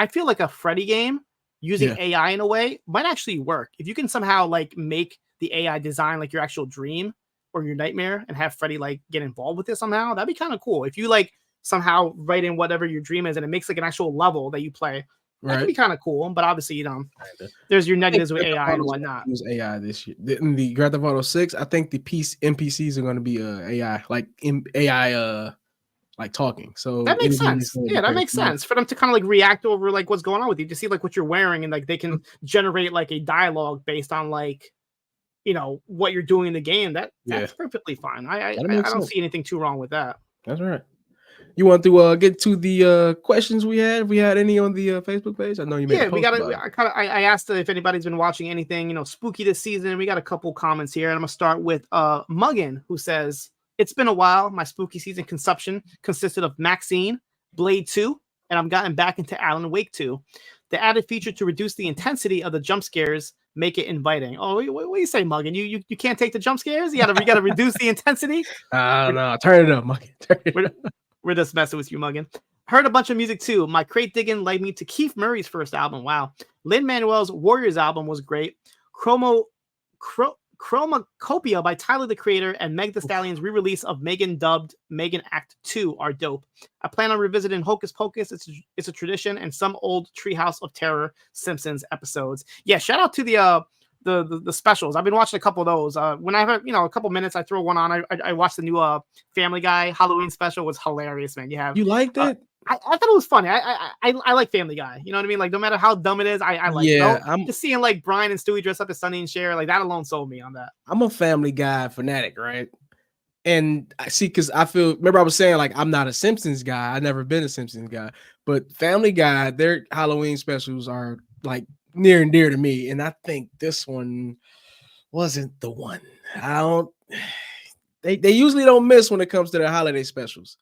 feel like a Freddy game using AI in a way might actually work. If you can somehow like make the AI design like your actual dream or your nightmare and have Freddy like get involved with it somehow, that'd be kind of cool. If you like somehow write in whatever your dream is and it makes like an actual level that you play. That could be kind of cool, but obviously, there's your negatives with AI and whatnot. Use AI this year. In the Grand Theft Auto 6, I think the NPCs are going to be AI, like AI like talking. So that makes anything they sense. say would be Yeah, that crazy. makes sense for them to kind of like react over like what's going on with you, to see like what you're wearing, and like they can generate like a dialogue based on like, you know, what you're doing in the game. That's Yeah, perfectly fine. that I makes don't sense. see anything too wrong with that. That's right. You want to get to the questions we had? If we had any on the Facebook page? I know you made a Yeah, we post got about it. it. I asked if anybody's been watching anything, you know, spooky this season. We got a couple comments here, and I'm gonna start with Muggin, who says, "It's been a while. My spooky season consumption consisted of Maxine, Blade 2, and I've gotten back into Alan Wake 2. The added feature to reduce the intensity of the jump scares make it inviting." Oh, what do you say, Muggin? You can't take the jump scares? You gotta reduce the intensity? I don't know. Turn it up, monkey. Turn it We're, up. we're just messing with you, Muggin. Heard a bunch of music too. My crate digging led me to Keith Murray's first album. Wow. Lin-Manuel's Warriors album was great. Chromacopia by Tyler the Creator and Meg Thee Stallion's re-release of Megan dubbed Megan Act 2 are dope. I plan on revisiting Hocus Pocus. It's a tradition, and some old Treehouse of Terror Simpsons episodes. Yeah, shout out to the specials. I've been watching a couple of those. When I have, you know, a couple minutes, I throw one on. I watched the new Family Guy Halloween special. It was hilarious, man. You liked it? I thought it was funny. I like Family Guy. You know what I mean? Like, no matter how dumb it is, I like it. Yeah, I'm just seeing like Brian and Stewie dress up as Sonny and Cher. Like, that alone sold me on that. I'm a Family Guy fanatic, right? And I see, because I feel, remember I was saying like I'm not a Simpsons guy. I've never been a Simpsons guy, but Family Guy, their Halloween specials are like near and dear to me. And I think this one wasn't the one. They usually don't miss when it comes to their holiday specials.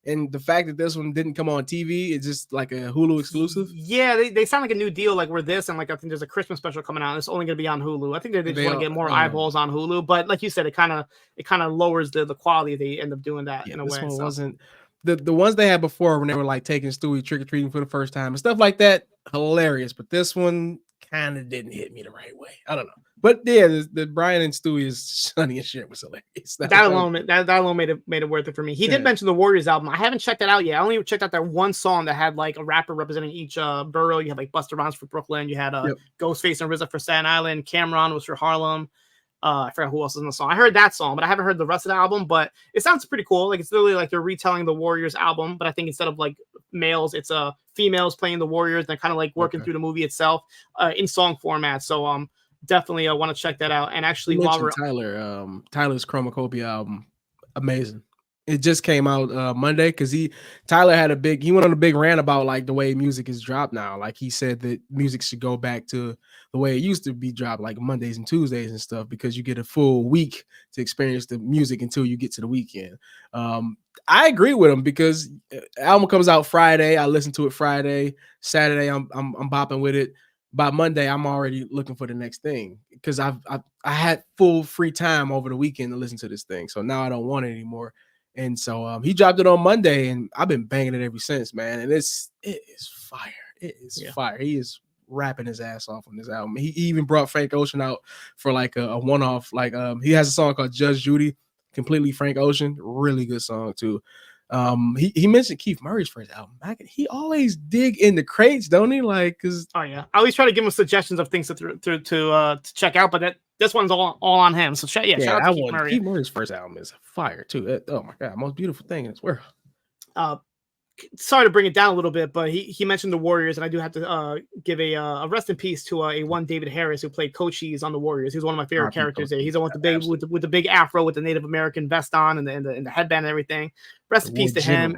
And the fact that this one didn't come on TV, it's just like a Hulu exclusive. Yeah, they sound like a new deal. Like, we're this, and like I think there's a Christmas special coming out. And it's only going to be on Hulu. I think they just want to get more eyeballs on Hulu. But like you said, it kind of lowers the quality if they end up doing that in a way. This one wasn't the ones they had before when they were like taking Stewie trick or treating for the first time and stuff like that. Hilarious, but this one kind of didn't hit me the right way. I don't know. But yeah, the Brian and Stewie is Sonny and Cher was hilarious. That alone made it worth it for me. He did mention the Warriors album. I haven't checked that out yet. I only checked out that one song that had like a rapper representing each borough. You had like Busta Rhymes for Brooklyn. You had Ghostface and RZA for Staten Island. Cameron was for Harlem. I forgot who else was in the song. I heard that song, but I haven't heard the rest of the album. But it sounds pretty cool. Like, it's literally like they're retelling the Warriors album, but I think instead of like males, it's females playing the Warriors. And they're kind of like working through the movie itself in song format. So definitely I want to check that out. And actually, while we're Tyler's Chromacopia album, amazing. It just came out Monday, because Tyler he went on a big rant about like the way music is dropped now. Like, he said that music should go back to the way it used to be dropped, like Mondays and Tuesdays and stuff, because you get a full week to experience the music until you get to the weekend. I agree with him, because album comes out Friday. I listen to it Friday. Saturday, I'm bopping with it. By Monday, I'm already looking for the next thing, because I had full free time over the weekend to listen to this thing. So now I don't want it anymore. And so he dropped it on Monday, and I've been banging it ever since, man. And it is fire. It is fire. He is rapping his ass off on this album. He even brought Frank Ocean out for like a one-off. Like, he has a song called Judge Judy, completely Frank Ocean, really good song too. He mentioned Keith Murray's first album. He always dig in the crates, don't he? Like, cause I always try to give him suggestions of things to check out, but this one's all on him. So shout out to Keith Murray. Keith Murray's first album is fire too. Oh my god, most beautiful thing in this world. Sorry to bring it down a little bit, but he mentioned the Warriors, and I do have to give a rest in peace to a one David Harris, who played Coach Cheese on the Warriors. He's one of my favorite characters there. He's the one with the big afro with the Native American vest on and the headband and everything. Rest in peace to him.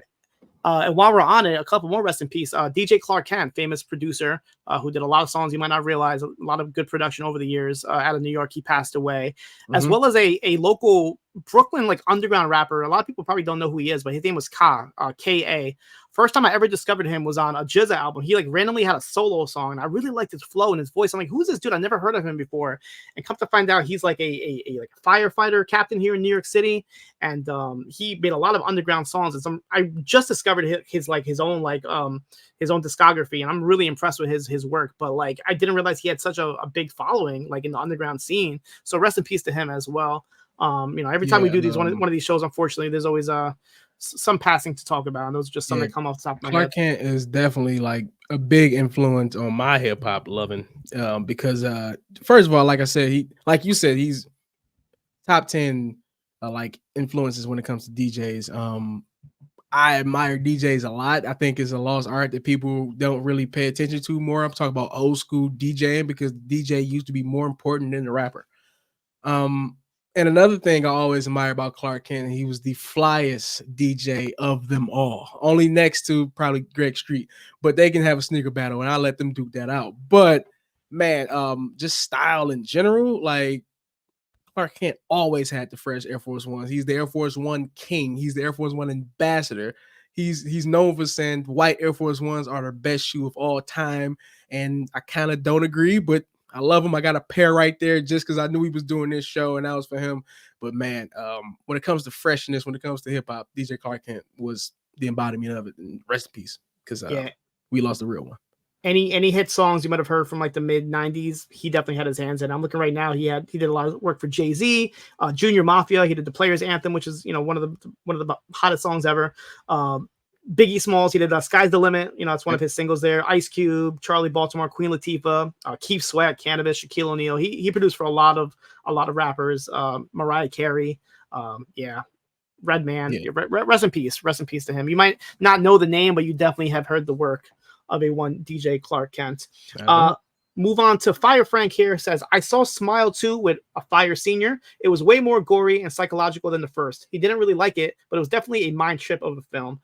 And while we're on it, a couple more rest in peace. DJ Clark Kent, famous producer who did a lot of songs you might not realize, a lot of good production over the years out of New York. He passed away, as well as a local Brooklyn like underground rapper. A lot of people probably don't know who he is, but his name was K.A. First time I ever discovered him was on a GZA album. He like randomly had a solo song, and I really liked his flow and his voice. I'm like, who's this dude? I never heard of him before. And come to find out, he's like a firefighter captain here in New York City, and he made a lot of underground songs. And I just discovered his own discography, and I'm really impressed with his work. But like, I didn't realize he had such a big following like in the underground scene. So rest in peace to him as well. Every time we do these one of these shows, unfortunately, there's always some passing to talk about, and those are just some that come off the top of my Clark head. Kent is definitely like a big influence on my hip hop loving, because first of all, like I said, he's top 10 like influences when it comes to DJs. I admire DJs a lot. I think it's a lost art that people don't really pay attention to more. I'm talking about old school DJing because DJ used to be more important than the rapper. And another thing I always admire about Clark Kent, he was the flyest DJ of them all, only next to probably Greg Street, but they can have a sneaker battle and I'll let them duke that out. But man, just style in general, like Clark Kent always had the fresh Air Force Ones. He's the Air Force One king. He's the Air Force One ambassador. He's known for saying white Air Force Ones are the best shoe of all time. And I kind of don't agree, but I love him. I got a pair right there just because I knew he was doing this show and that was for him. But man, when it comes to freshness, when it comes to hip hop, DJ Clark Kent was the embodiment of it. And rest in peace, because we lost the real one. Any hit songs you might have heard from like the mid 90s, he definitely had his hands in. I'm looking right now. He did a lot of work for Jay-Z, Junior Mafia. He did the Players Anthem, which is one of the hottest songs ever. Biggie Smalls, he did Sky's the Limit. It's one of his singles there. Ice Cube, Charlie Baltimore, Queen Latifah, Keith Sweat, Cannabis, Shaquille O'Neal. He produced for a lot of rappers. Mariah Carey, Redman. Yeah. Rest in peace. Rest in peace to him. You might not know the name, but you definitely have heard the work of one DJ Clark Kent. Move on to Fire Frank here. Says, I saw Smile 2 with a Fire Senior. It was way more gory and psychological than the first. He didn't really like it, but it was definitely a mind trip of the film.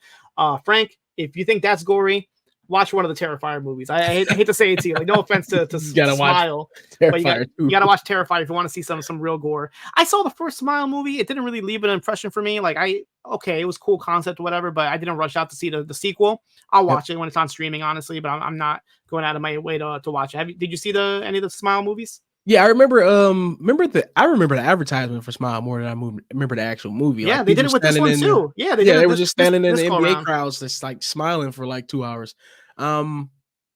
Frank, if you think that's gory, watch one of the Terrifier movies. I hate to say it to you. Like, no offense to Smile, but you gotta watch Terrifier if you want to see some real gore. I saw the first Smile movie. It didn't really leave an impression for me. Like, it was cool concept or whatever, but I didn't rush out to see the sequel. I'll watch it when it's on streaming, honestly, but I'm not going out of my way to watch it. Did you see any of the Smile movies? Yeah, I remember. Remember the advertisement for Smile more than I remember the actual movie. Yeah, like, they did it with this one too. Yeah, they were just standing in the NBA crowds, just like smiling for like 2 hours.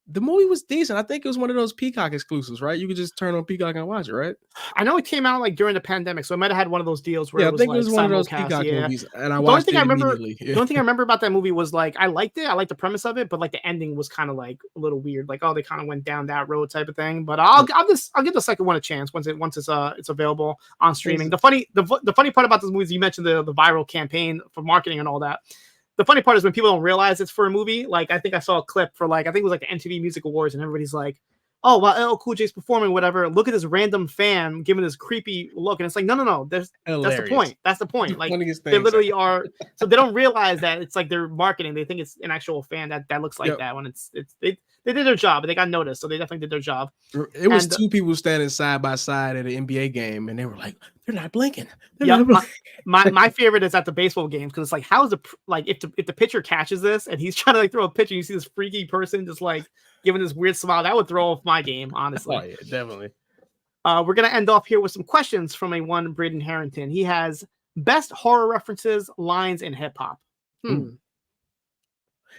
The movie was decent. I think it was one of those Peacock exclusives, right? You could just turn on Peacock and watch it, right? I know it came out like during the pandemic, so it might have had one of those deals where I think it was one of those Peacock movies, and I watched it immediately. The only thing I remember about that movie was like I liked it. I liked the premise of it, but like the ending was kind of like a little weird. Like, they kind of went down that road type of thing. But I'll give the second one a chance once it's available on streaming. The funny part about this movie is you mentioned the viral campaign for marketing and all that. The funny part is when people don't realize it's for a movie. Like, I think I saw a clip for I think it was like the MTV Music Awards, and everybody's like, oh, well, LL Cool J's performing, whatever. Look at this random fan giving this creepy look. And it's like, no. That's the point. That's the point. Like, they literally are. So they don't realize that it's like they're marketing. They think it's an actual fan that looks like that when they did their job, but they got noticed. So they definitely did their job. It was two people standing side by side at an NBA game, and they were like, they're not blinking. My favorite is at the baseball games, because it's like, how is if the pitcher catches this and he's trying to like throw a pitch and you see this freaky person just like giving this weird smile, that would throw off my game, honestly. Oh, yeah, definitely. We're gonna end off here with some questions from one Braden Harrington. He has best horror references, lines in hip hop.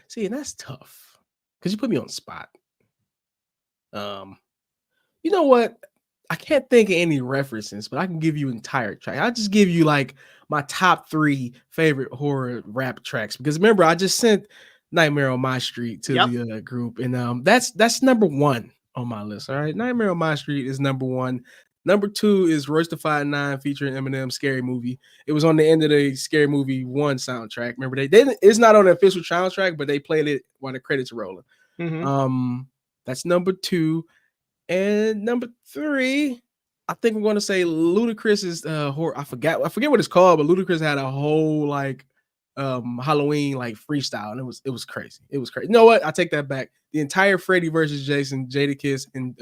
See, and that's tough because you put me on the spot. You know what? I can't think of any references, but I can give you entire track. I'll just give you like my top 3 favorite horror rap tracks, because remember, I just sent Nightmare on My Street to the group, and that's number 1 on my list. All right, Nightmare on My Street is number 1. Number 2 is Royce da 5'9" featuring Eminem, Scary Movie. It was on the end of the Scary Movie 1 soundtrack. Remember, it's not on the official soundtrack, but they played it while the credits were rolling. Mm-hmm. That's number 2. And number 3, I think we're going to say Ludacris's horror. I forget what it's called, but Ludacris had a whole like Halloween like freestyle, and it was crazy. It was crazy. You know what? I take that back. The entire Freddy versus Jason, Jadakiss, and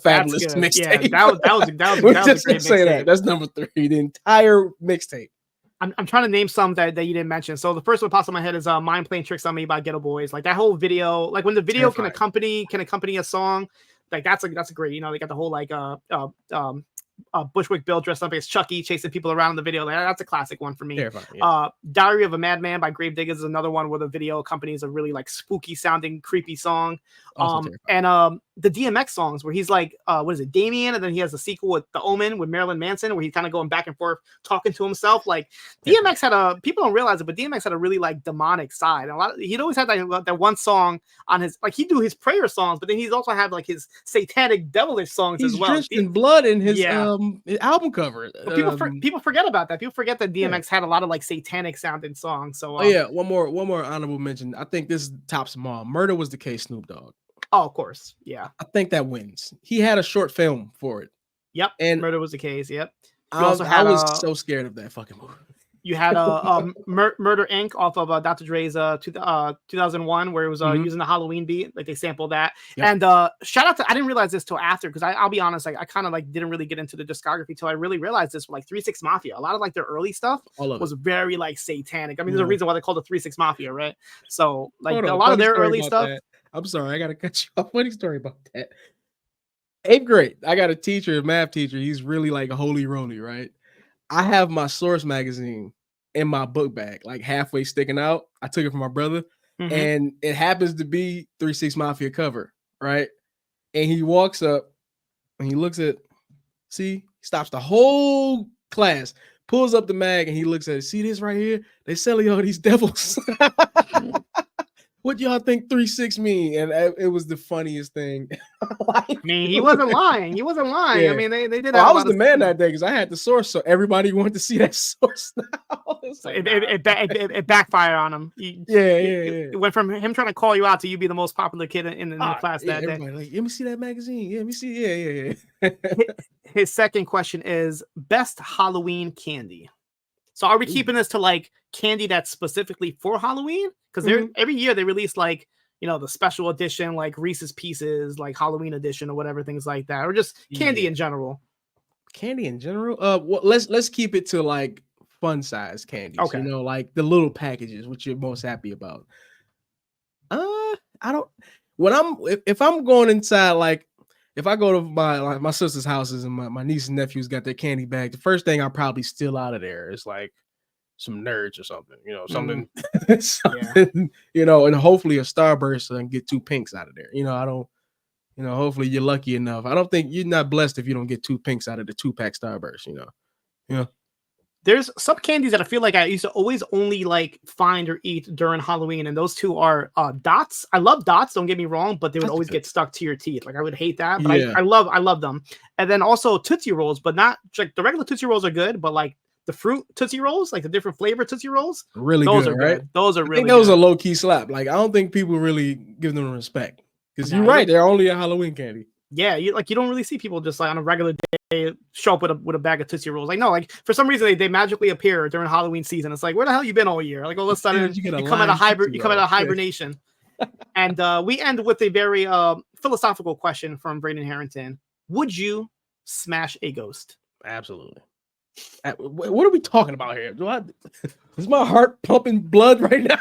Fabulous mixtape. Yeah, that was a great mixtape. That's number 3. The entire mixtape. I'm trying to name some that you didn't mention. So the first one pops in my head is Mind Playing Tricks on Me by Ghetto Boys. Like that whole video, like when the video can accompany a song, like that's a great, they got the whole like Bushwick Bill dressed up as Chucky chasing people around in the video. Like, that's a classic one for me. Diary of a Madman by Gravediggers is another one where the video accompanies a really like spooky sounding creepy song. And the DMX songs where he's like, what is it, Damien, and then he has a sequel with The Omen with Marilyn Manson where he's kind of going back and forth talking to himself. Like DMX had people don't realize it, but DMX had a really like demonic side. He'd always had that one song on his, like he'd do his prayer songs, but then he's also had like his satanic devilish songs as well. He's drenched in blood in his album cover. People forget about that. People forget that DMX had a lot of like satanic sounding songs. So one more honorable mention. I think this tops them all. Murder Was the Case, Snoop Dogg. Oh, of course. Yeah. I think that wins. He had a short film for it. Yep. And Murder Was the Case. Yep. I was so scared of that fucking movie. You had Murder Inc. off of Dr. Dre's 2001, where it was using the Halloween beat. Like they sampled that. Yep. And shout out to, I didn't realize this till after, because I'll be honest, like I kind of like didn't really get into the discography till I really realized this with like 3 6 Mafia. A lot of like their early stuff was very like satanic. I mean, there's a reason why they called it 3 6 Mafia, right? So like a lot of their early stuff. I'm sorry, I gotta cut you off. Funny story about that. 8th grade, I got a math teacher. He's really like a holy roly, right? I have my Source magazine in my book bag, like halfway sticking out. I took it from my brother, and it happens to be 3 6 Mafia cover, right? And he walks up and he looks at, stops the whole class, pulls up the mag, and he looks at it. See this right here? They selling all these devils. What y'all think 3 6 mean? And it was the funniest thing. I mean, he wasn't lying. Yeah. I mean, they did. I was the man that day because I had the source, so everybody wanted to see that source now. It backfired on him. It went from him trying to call you out to you be the most popular kid in the class that day. Like, let me see that magazine. Yeah, let me see. Yeah. His second question is best Halloween candy. So are we keeping this to like candy that's specifically for Halloween? Because every year they release like, you know, the special edition, like Reese's Pieces, like Halloween edition or whatever, things like that, or just candy in general. Candy in general. Well, let's keep it to like fun size candies. Okay. You know, like the little packages, which you're most happy about. I don't. If I'm going inside, like if I go to my sister's houses and my niece and nephews got their candy bag, the first thing I probably steal out of there is like some Nerds or something, you know, something, you know, and hopefully a Starburst and get 2 pinks out of there. You know, I don't, you know, hopefully you're lucky enough. I don't think you're not blessed if you don't get 2 pinks out of the 2-pack Starburst, you know. Yeah. There's some candies that I feel like I used to always only like find or eat during Halloween, and those two are Dots. I love Dots, don't get me wrong, but they would always get stuck to your teeth. Like I would hate that, but I love them. And then also Tootsie Rolls, but not like the regular Tootsie Rolls are good, but like the fruit Tootsie Rolls, like the different flavor Tootsie Rolls, really those good, are right? Good. Those are really I think those good. are low key slap. Like I don't think people really give them respect because you're right, they're only a Halloween candy. Yeah, you don't really see people just like on a regular day show up with a bag of Tootsie Rolls. Like no, like for some reason they magically appear during Halloween season. It's like where the hell you been all year? Like all of a sudden you come out of hibernation. And we end with a very philosophical question from Braden Harrington. Would you smash a ghost? Absolutely. What are we talking about here? Is my heart pumping blood right now?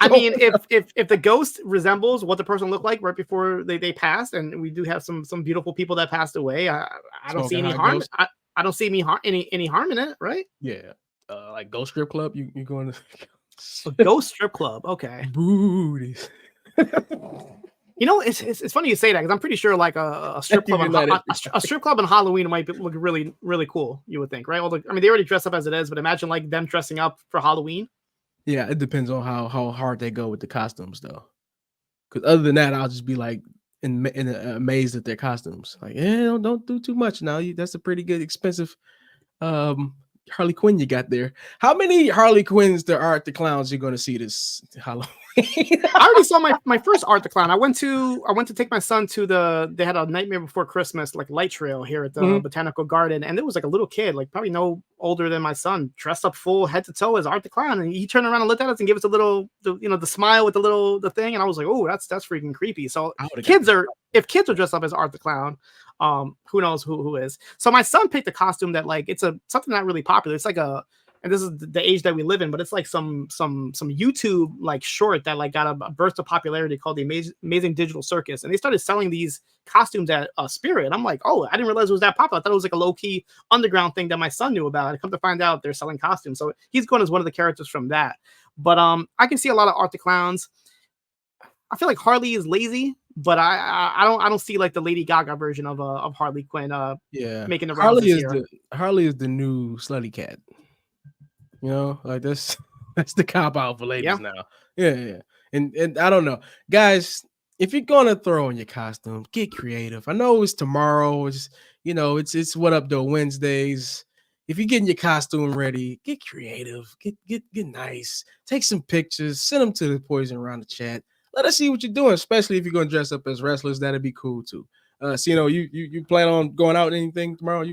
I mean, if the ghost resembles what the person looked like right before they passed, and we do have some beautiful people that passed away, I don't see any harm. I don't see any harm in it, right? Yeah, like Ghost Strip Club. You going to a Ghost Strip Club? Okay. Booties. You know, it's funny you say that because I'm pretty sure like a strip club a strip club on Halloween might look really, really cool. You would think, right? Well, I mean, they already dress up as it is, but imagine like them dressing up for Halloween. Yeah, it depends on how hard they go with the costumes, though. Because other than that, I'll just be like amazed at their costumes. Like, yeah, don't do too much now. That's a pretty good, expensive Harley Quinn you got there. How many Harley Quinns there are at the clowns you're going to see this Halloween? I already saw my first Art the Clown. I went to take my son to they had a Nightmare Before Christmas like light trail here at the Botanical Garden, and there was like a little kid, like probably no older than my son, dressed up full head to toe as Art the Clown, and he turned around and looked at us and gave us the smile with the thing, and I was like, oh, that's freaking creepy. So if kids are dressed up as Art the Clown, who knows who is. So my son picked a costume that like it's something not really popular. It's like and this is the age that we live in, but it's like some YouTube like short that like got a burst of popularity called the Amazing Digital Circus, and they started selling these costumes at Spirit. And I'm like, oh, I didn't realize it was that popular. I thought it was like a low key underground thing that my son knew about. I come to find out they're selling costumes, so he's going as one of the characters from that. But I can see a lot of Art the Clowns. I feel like Harley is lazy but I don't see like the Lady Gaga version of Harley Quinn making the rounds this year. Harley is the new slutty cat. You know, like that's the cop out for ladies now. Yeah. And I don't know, guys. If you're gonna throw on your costume, get creative. I know it's tomorrow. It's it's What Up Though Wednesdays. If you're getting your costume ready, get creative. Get nice. Take some pictures. Send them to the Poison Rana chat. Let us see what you're doing, especially if you're gonna dress up as wrestlers. That'd be cool too. So you plan on going out anything tomorrow?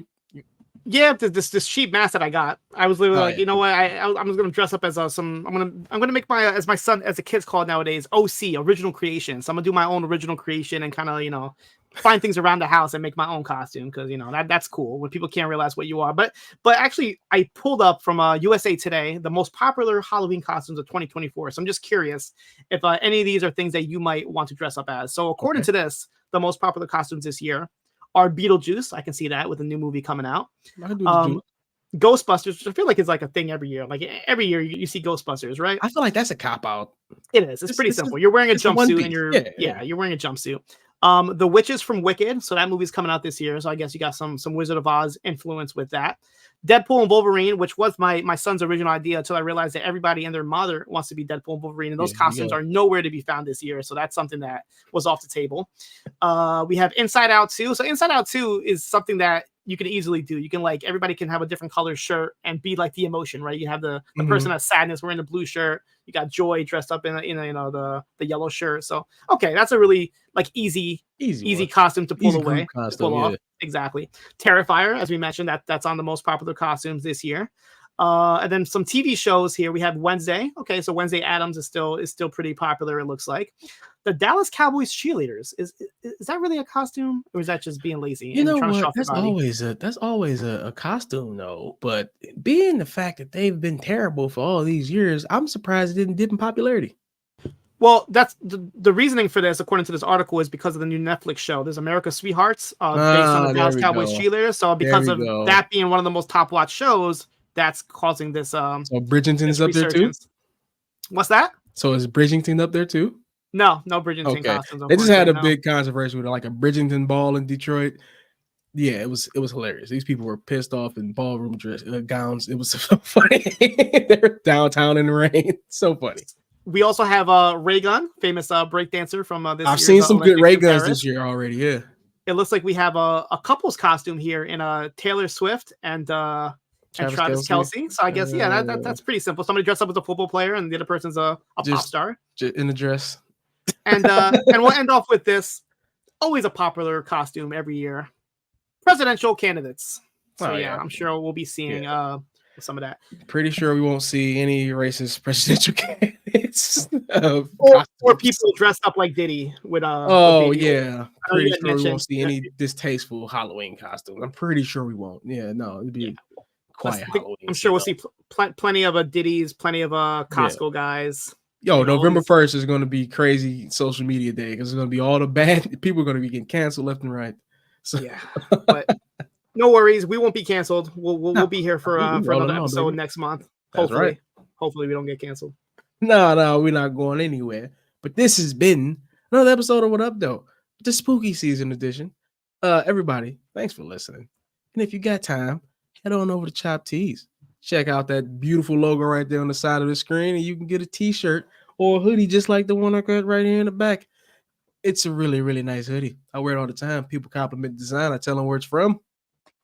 Yeah, this cheap mask that I got. I was literally like, you know what? I'm just gonna dress up as I'm gonna make my as my son, as the kids call it nowadays, OC, original creation. So I'm gonna do my own original creation and kind of find things around the house and make my own costume because that's cool when people can't realize what you are. But actually, I pulled up from USA Today the most popular Halloween costumes of 2024. So I'm just curious if any of these are things that you might want to dress up as. So according to this, the most popular costumes this year are Beetlejuice. I can see that with a new movie coming out. Ghostbusters, which I feel like is like a thing every year. Like every year you see Ghostbusters, right? I feel like that's a cop out. It is. It's pretty simple. You're wearing a jumpsuit and you're wearing a jumpsuit. The Witches from Wicked. So that movie's coming out this year. So I guess you got some Wizard of Oz influence with that. Deadpool and Wolverine, which was my son's original idea until I realized that everybody and their mother wants to be Deadpool and Wolverine, and those costumes are nowhere to be found this year. So that's something that was off the table. We have Inside Out 2. So Inside Out 2 is something that you can easily do. You can everybody can have a different color shirt and be like the emotion, right? You have the person that's sadness wearing the blue shirt. You got Joy dressed up in the yellow shirt. So okay, that's a really easy costume to pull away. Off. Exactly. Terrifier, as we mentioned, that's on the most popular costumes this year. And then some TV shows here. We have Wednesday. Okay, so Wednesday Addams is still pretty popular, it looks like. The Dallas Cowboys cheerleaders. Is that really a costume, or is that just being lazy? You know what? That's always a costume, though. But being the fact that they've been terrible for all these years, I'm surprised it didn't dip in popularity. Well, that's the reasoning for this, according to this article, is because of the new Netflix show. There's America's Sweethearts, based on the Dallas Cowboys cheerleaders. So because of that being one of the most top watched shows, that's causing this. So Bridgerton's up there too. What's that? So is Bridgerton up there too? No Bridgerton costumes. They just had a big controversy with like a Bridgerton ball in Detroit. Yeah, it was hilarious. These people were pissed off in ballroom dress gowns. It was so funny. They're downtown in the rain. So funny. We also have Ray Gun, famous breakdancer from this. I've seen some good Ray Guns this year already. Yeah, it looks like we have a couple's costume here in Taylor Swift and Travis Kelce. So I guess that's pretty simple. Somebody dressed up as a football player, and the other person's a pop star in a dress. And we'll end off with this. Always a popular costume every year. Presidential candidates. So I'm sure we'll be seeing some of that. Pretty sure we won't see any racist presidential candidates or people dressed up like Diddy with pretty sure we won't see any distasteful Halloween costumes. I'm pretty sure we won't. It'd be quiet Halloween. I'm sure we'll see plenty of Diddy's, plenty of Costco guys. November 1st is going to be crazy social media day because it's going to be all the bad people are going to be getting canceled left and right. So but no worries, we won't be canceled. We'll be here for another episode next month. Hopefully we don't get canceled. No, we're not going anywhere. But this has been another episode of What Up Though, the spooky season edition. Everybody, thanks for listening. And if you got time, head on over to Chop Tees. Check out that beautiful logo right there on the side of the screen, and you can get a t-shirt or a hoodie just like the one I got right here in the back. It's a really, really nice hoodie. I wear it all the time. People compliment the design. I tell them where it's from.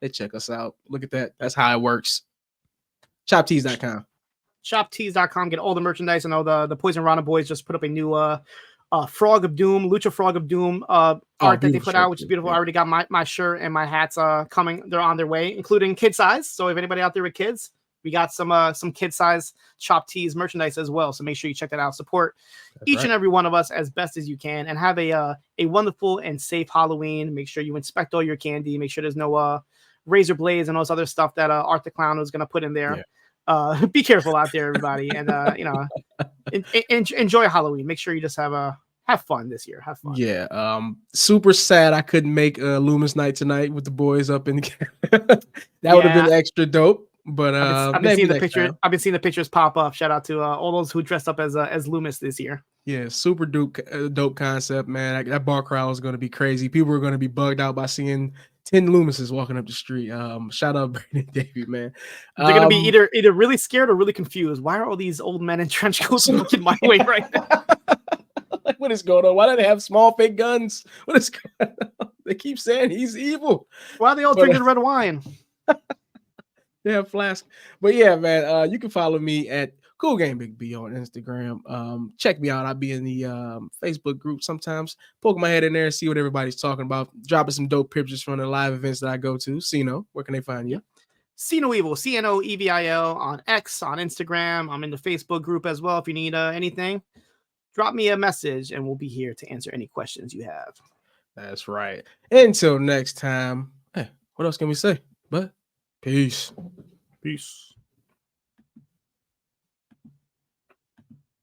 They check us out. Look at that. That's how it works. ShopTees.com. ShopTees.com. Get all the merchandise. I know the Poison Rana boys just put up a new Frog of Doom, Lucha Frog of Doom art that they put out, which is beautiful. I already got my shirt and my hats coming. They're on their way, including kid size. So if anybody out there with kids, we got some kid size Shop Tees merchandise as well. So make sure you check that out. Support each and every one of us as best as you can, and have a wonderful and safe Halloween. Make sure you inspect all your candy. Make sure there's no razor blades and all this other stuff that Art the Clown was going to put in there. Be careful out there, everybody, and enjoy Halloween. Make sure you just have fun this year. Have fun. Yeah. Super sad I couldn't make Loomis night tonight with the boys up in the that would have been extra dope. But I've been seeing the pictures. I've been seeing the pictures pop up. Shout out to all those who dressed up as Loomis this year. Yeah, super dope concept, man. That bar crowd is going to be crazy. People are going to be bugged out by seeing 10 Loomises walking up the street. Shout out Brandon Davey, man. They're gonna be either really scared or really confused. Why are all these old men in trench coats looking my way right now? Like, what is going on? Why do they have small fake guns? What is going on? They keep saying he's evil. Why are they all drinking red wine? They have flasks. But yeah, man, you can follow me at Cool Game Big B on Instagram. Check me out. I'll be in the Facebook group sometimes, poking my head in there and see what everybody's talking about, dropping some dope pictures from the live events that I go to. Cno, where can they find you? Cno Evil, CNO EVIL on X, on Instagram. I'm in the Facebook group as well. If you need anything, drop me a message and we'll be here to answer any questions you have. That's right. Until next time, hey, what else can we say? But peace. Peace.